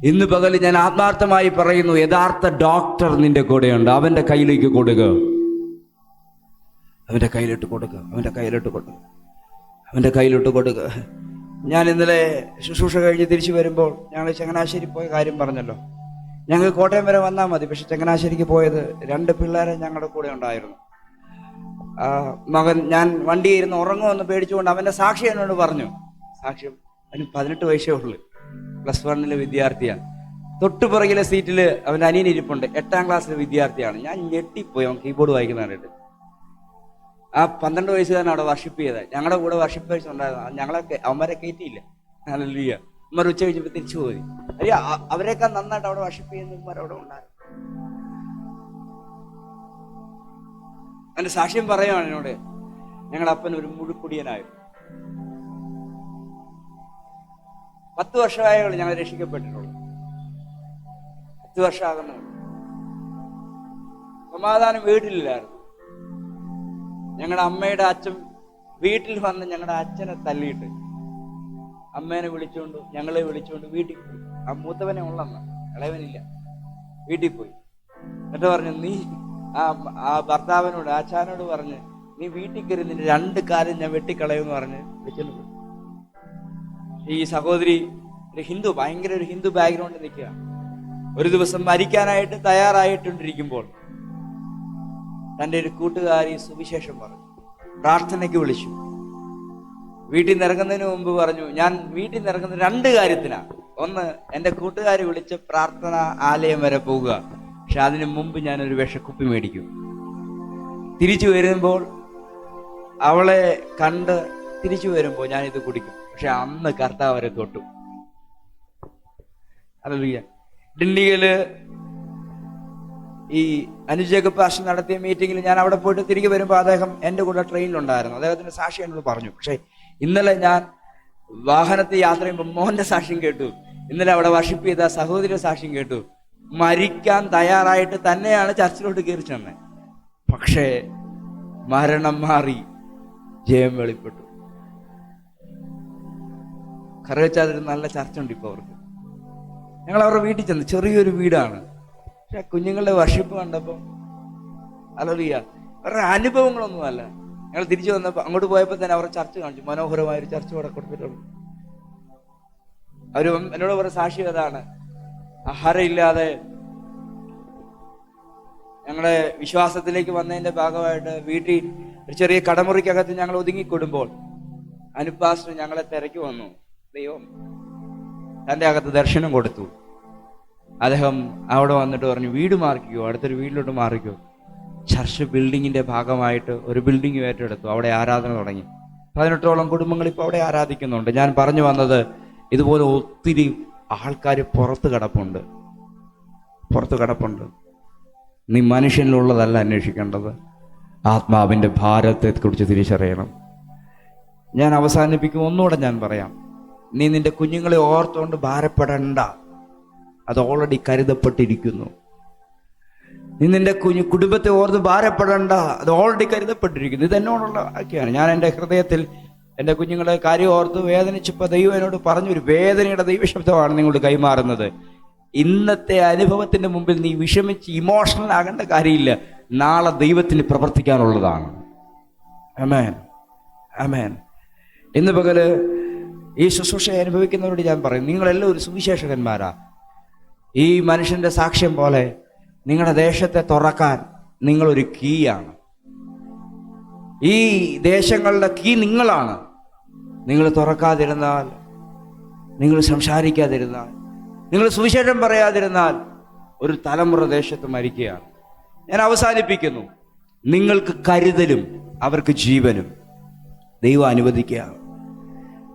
ഇന്ന് പകൽ ഞാൻ ആത്മാർത്ഥമായി പറയുന്നു, യഥാർത്ഥ ഡോക്ടർ നിന്റെ കൂടെയുണ്ട്. അവന്റെ കയ്യിലേക്ക് കൊടുക്കുക. അവന്റെ കയ്യിലിട്ട് കൊടുക്കുക. ഞാൻ ഇന്നലെ ശുശ്രൂഷ കഴിഞ്ഞ് തിരിച്ചു വരുമ്പോൾ ഞങ്ങൾ ചങ്ങനാശ്ശേരി പോയ കാര്യം പറഞ്ഞല്ലോ. ഞങ്ങൾ കോട്ടയം വരെ വന്നാൽ മതി, പക്ഷെ ചങ്ങനാശ്ശേരിക്ക് പോയത് 2 പിള്ളേരെ ഞങ്ങളുടെ കൂടെ ഉണ്ടായിരുന്നു. മകൻ, ഞാൻ വണ്ടിയിൽ ഇരുന്ന് ഉറങ്ങുമെന്ന് പേടിച്ചുകൊണ്ട് അവന്റെ സാക്ഷി എന്നോട് പറഞ്ഞു. സാക്ഷ്യം, അവന് 18 വയസ്സേ ഉള്ളു, +1 വിദ്യാർത്ഥിയാണ്. തൊട്ടുപുറകിലെ സീറ്റിൽ അവന്റെ അനിയൻ ഇരിപ്പുണ്ട്, 8ാം ക്ലാസ്സിലെ വിദ്യാർത്ഥിയാണ്. ഞാൻ ഞെട്ടിപ്പോയി അവൻ കീബോർഡ് വായിക്കുന്ന കണ്ടിട്ട്. ആ 12 വയസ്സുകാരൻ അവിടെ വർഷിപ്പ് ചെയ്തത്. ഞങ്ങളുടെ കൂടെ വർഷിപ്പ് ഉണ്ടായിരുന്നു. അവന്മാരെ കയറ്റിയില്ല. ഹല്ലേലൂയ. ഉമ്മർ ഉച്ച കഴിഞ്ഞപ്പോൾ തിരിച്ചു പോയി. അയ്യോ, അവരെക്കാൾ നന്നായിട്ട് അവിടെ വർഷിപ്പ് ചെയ്യുന്ന ഉമ്മർ അവിടെ ഉണ്ടായിരുന്നു. എന്റെ സാക്ഷ്യം പറയുകയാണ് എന്നോട്, ഞങ്ങളുടെ അപ്പൻ ഒരു മുഴുക്കുടിയനായിരുന്നു. 10 വർഷമായുള്ളൂ ഞങ്ങൾ രക്ഷിക്കപ്പെട്ടിട്ടുള്ളൂ. 10 വർഷമാകുന്നുള്ളൂ. സമാധാനം വീട്ടിലില്ലായിരുന്നു. ഞങ്ങളുടെ അമ്മയുടെ അച്ഛൻ വീട്ടിൽ വന്ന് ഞങ്ങളുടെ അച്ഛനെ തല്ലിയിട്ട് അമ്മേനെ വിളിച്ചുകൊണ്ട് ഞങ്ങളെ വിളിച്ചുകൊണ്ട് വീട്ടിൽ പോയി. ആ മൂത്തവനെ ഉള്ളമ്മ, ഇളയവനില്ല. വീട്ടിൽ പോയി. എന്നിട്ട് പറഞ്ഞു, നീ ആ ഭർത്താവിനോട്, ആച്ചാനോട് പറഞ്ഞ്, നീ വീട്ടിൽ കയറി നിന്റെ 2 കാലും ഞാൻ വെട്ടിക്കളയുമെന്ന് പറഞ്ഞ് വിളിച്ചോണ്ട് പോയി. ഈ സഹോദരി ഭയങ്കര ഒരു ഹിന്ദു ബാക്ക്ഗ്രൗണ്ടിൽ നിൽക്കുക. ഒരു ദിവസം മരിക്കാനായിട്ട് തയ്യാറായിട്ടിരിക്കുമ്പോൾ തൻ്റെ ഒരു കൂട്ടുകാരി സുവിശേഷം പറഞ്ഞു, പ്രാർത്ഥനയ്ക്ക് വിളിച്ചു. വീട്ടിൽ നിന്ന് ഇറങ്ങുന്നതിന് മുമ്പ് പറഞ്ഞു, ഞാൻ വീട്ടിൽ നിന്ന് ഇറങ്ങുന്ന 2 കാര്യത്തിനാണ്. ഒന്ന്, എൻ്റെ കൂട്ടുകാരി വിളിച്ച് പ്രാർത്ഥന ആലയം വരെ പോവുക. പക്ഷെ അതിനു മുമ്പ് ഞാനൊരു വിഷക്കുപ്പി മേടിക്കും. തിരിച്ചു വരുമ്പോൾ അവളെ കണ്ട് തിരിച്ചു വരുമ്പോൾ ഞാനിത് കുടിക്കും. പക്ഷെ അന്ന് കർത്താവ് വരെ തൊട്ടു. ഹല്ലേലൂയ. ഡിണ്ടിഗല് ഈ അനുജേക പാസ്റ്റർ നടത്തിയ മീറ്റിങ്ങിൽ ഞാൻ അവിടെ പോയിട്ട് തിരികെ വരുമ്പോൾ അദ്ദേഹം എൻ്റെ കൂടെ ട്രെയിനിലുണ്ടായിരുന്നു. അദ്ദേഹത്തിന്റെ സാക്ഷി എന്നോട് പറഞ്ഞു. പക്ഷെ ഇന്നലെ ഞാൻ വാഹനത്തിൽ യാത്ര ചെയ്യുമ്പോൾ മോന്റെ സാക്ഷ്യം കേട്ടു. ഇന്നലെ അവിടെ വർഷിപ്പ് ചെയ്ത സഹോദരിയുടെ സാക്ഷ്യം കേട്ടു. മരിക്കാൻ തയ്യാറായിട്ട് തന്നെയാണ് ചർച്ചിലോട്ട് കയറി ചെന്നത്. പക്ഷേ മരണം മാറി ജയം വെളിപ്പെട്ടു. കറുകച്ചാതൊരു നല്ല ചർച്ച ഉണ്ട് ഇപ്പോൾ അവർക്ക്. ഞങ്ങൾ അവരുടെ വീട്ടിൽ ചെന്ന്, ചെറിയൊരു വീടാണ്. പക്ഷെ കുഞ്ഞുങ്ങളുടെ വർഷിപ്പ് കണ്ടപ്പോൾ ഹല്ലേലൂയ, അവരുടെ അനുഭവങ്ങളൊന്നുമല്ല. ഞങ്ങൾ തിരിച്ചു വന്നപ്പോൾ അങ്ങോട്ട് പോയപ്പോൾ തന്നെ അവരുടെ ചർച്ച കാണിച്ചു. മനോഹരമായൊരു ചർച്ച അവിടെ കൊടുത്തിട്ടുള്ളൂ. അവർ എന്നോട് പറഞ്ഞ സാക്ഷ്യം അതാണ്. ആഹാരം ഇല്ലാതെ ഞങ്ങളുടെ വിശ്വാസത്തിലേക്ക് വന്നതിന്റെ ഭാഗമായിട്ട് വീട്ടിൽ ഒരു ചെറിയ കടമുറിക്കകത്ത് ഞങ്ങൾ ഒതുങ്ങിക്കൊടുമ്പോൾ അനുപാസ്റ്റർ ഞങ്ങളെ തിരക്കി വന്നു. ദൈവം തൻ്റെ അകത്ത് ദർശനം കൊടുത്തു. അദ്ദേഹം അവിടെ വന്നിട്ട് പറഞ്ഞു, വീട് മാറിക്കോ, അടുത്തൊരു വീട്ടിലോട്ട് മാറിക്കോ. ചർച്ച് ബിൽഡിങ്ങിന്റെ ഭാഗമായിട്ട് ഒരു ബിൽഡിംഗ് ഏറ്റെടുത്തു. അവിടെ ആരാധന തുടങ്ങി. 18ഓളം കുടുംബങ്ങൾ ഇപ്പോൾ അവിടെ ആരാധിക്കുന്നുണ്ട്. ഞാൻ പറഞ്ഞു വന്നത്, ഇതുപോലെ ഒത്തിരി ആൾക്കാർ പുറത്ത് കിടപ്പുണ്ട്. നീ മനുഷ്യനിലുള്ളതല്ല അന്വേഷിക്കേണ്ടത്, ആത്മാവിൻ്റെ ഭാരത്തെ കുറിച്ച് തിരിച്ചറിയണം. ഞാൻ അവസാനിപ്പിക്കും. ഒന്നുകൂടെ ഞാൻ പറയാം. നീ നിന്റെ കുഞ്ഞുങ്ങളെ ഓർത്തുകൊണ്ട് ഭാരപ്പെടണ്ട, അത് ഓൾറെഡി കരുതപ്പെട്ടിരിക്കുന്നു. നീ നിന്റെ കുടുംബത്തെ ഓർത്ത് ഭാരപ്പെടണ്ട, അത് ഓൾറെഡി കരുതപ്പെട്ടിരിക്കുന്നു. ഇത് എന്നോടുള്ള ആക്കിയാണ്. ഞാൻ എൻ്റെ ഹൃദയത്തിൽ എൻ്റെ കുഞ്ഞുങ്ങളെ കാര്യം ഓർത്ത് വേദനിച്ചപ്പോൾ ദൈവം എന്നോട് പറഞ്ഞൊരു വേദനയുടെ ദൈവശബ്ദമാണ് നിങ്ങളോട് കൈമാറുന്നത്. ഇന്നത്തെ അനുഭവത്തിന്റെ മുമ്പിൽ നീ വിഷമിച്ച് ഇമോഷണൽ ആകേണ്ട കാര്യമില്ല. നാളെ ദൈവത്തിന് പ്രവർത്തിക്കാനുള്ളതാണ്. ആമേൻ, ആമേൻ. ഇന്ന് പകല് ഈ ശുശ്രൂഷയെ അനുഭവിക്കുന്നവരോട് ഞാൻ പറയും, നിങ്ങളെല്ലാം ഒരു സുവിശേഷകന്മാരാ. ഈ മനുഷ്യന്റെ സാക്ഷ്യം പോലെ നിങ്ങളുടെ ദേശത്തെ തുറക്കാൻ നിങ്ങളൊരു കീയാണ്. ഈ ദേശങ്ങളുടെ കീ നിങ്ങളാണ്. നിങ്ങൾ തുറക്കാതിരുന്നാൽ, നിങ്ങൾ സംസാരിക്കാതിരുന്നാൽ, നിങ്ങൾ സുവിശേഷം പറയാതിരുന്നാൽ ഒരു തലമുറ ദേശത്ത് മരിക്കുകയാണ്. ഞാൻ അവസാനിപ്പിക്കുന്നു. നിങ്ങൾക്ക് കരുതലും അവർക്ക് ജീവനും ദൈവം അനുവദിക്കുക.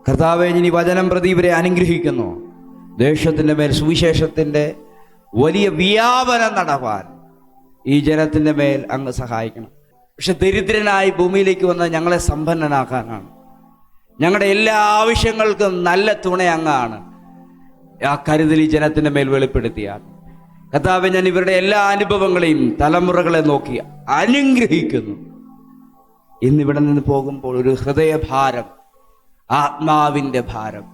കർത്താവേ, ഇനി വചനം പ്രതി ഇവരെ അനുഗ്രഹിക്കുന്നു. ദേശത്തിൻ്റെ മേൽ സുവിശേഷത്തിൻ്റെ വലിയ വ്യാപനം നടപ്പാൻ ഈ ജനത്തിൻ്റെ മേൽ അങ്ങ് സഹായിക്കണം. പക്ഷെ ദരിദ്രനായി ഭൂമിയിലേക്ക് വന്ന ഞങ്ങളെ സമ്പന്നനാക്കാനാണ്. ഞങ്ങളുടെ എല്ലാ ആവശ്യങ്ങൾക്കും നല്ല തുണ അങ്ങാണ്. ആ കരുതൽ ഈ ജനത്തിൻ്റെ മേൽ വെളിപ്പെടുത്തിയാൽ കർത്താവേ, ഞാൻ ഇവരുടെ എല്ലാ അനുഭവങ്ങളെയും തലമുറകളെ നോക്കി അനുഗ്രഹിക്കുന്നു. ഇന്നിവിടെ നിന്ന് പോകുമ്പോൾ ഒരു ഹൃദയഭാരം, ആത്മാവിൻ്റെ ഭാരം.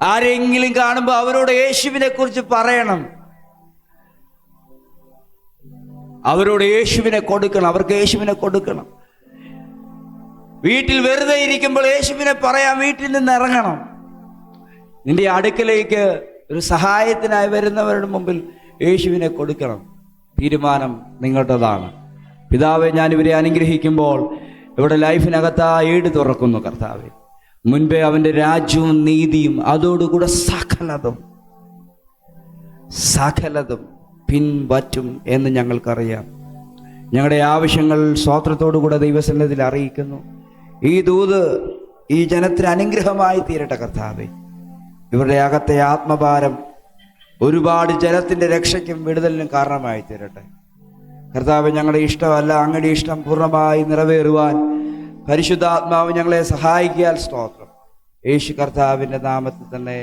ആരെങ്കിലും കാണുമ്പോൾ അവരോട് യേശുവിനെ കുറിച്ച് പറയണം. അവരോട് യേശുവിനെ കൊടുക്കണം. അവർക്ക് യേശുവിനെ കൊടുക്കണം. വീട്ടിൽ വെറുതെ ഇരിക്കുമ്പോൾ യേശുവിനെ പറയാൻ വീട്ടിൽ നിന്ന് ഇറങ്ങണം. നിന്റെ അടുക്കലേക്ക് ഒരു സഹായത്തിനായി വരുന്നവരുടെ മുമ്പിൽ യേശുവിനെ കൊടുക്കണം. തീരുമാനം നിങ്ങളുടേതാണ്. പിതാവേ, ഞാൻ ഇവരെ അനുഗ്രഹിക്കുമ്പോൾ ഇവിടെ ലൈഫിനകത്ത് ആ ഏട് തുറക്കുന്നു. കർത്താവേ, മുൻപേ അവൻ്റെ രാജ്യവും നീതിയും അതോടുകൂടെ സകലതും പിൻപറ്റും എന്ന് ഞങ്ങൾക്കറിയാം. ഞങ്ങളുടെ ആവശ്യങ്ങൾ സ്വാതന്ത്ര്യത്തോടുകൂടെ ദൈവസന്നിധിയിൽ അറിയിക്കുന്നു. ഈ ദൂത് ഈ ജനത്തിന് അനുഗ്രഹമായി തീരട്ടെ. കർത്താവേ, ഇവരുടെ അകത്തെ ആത്മഭാരം ഒരുപാട് ജനത്തിൻ്റെ രക്ഷയ്ക്കും വിടുതലിനും കാരണമായി തീരട്ടെ. കർത്താവ്, ഞങ്ങളുടെ ഇഷ്ടമല്ല അങ്ങയുടെ ഇഷ്ടം പൂർണ്ണമായി നിറവേറുവാൻ പരിശുദ്ധാത്മാവ് ഞങ്ങളെ സഹായിക്കാൻ സ്തോത്രം. യേശു കർത്താവിൻ്റെ നാമത്തിൽ തന്നെ.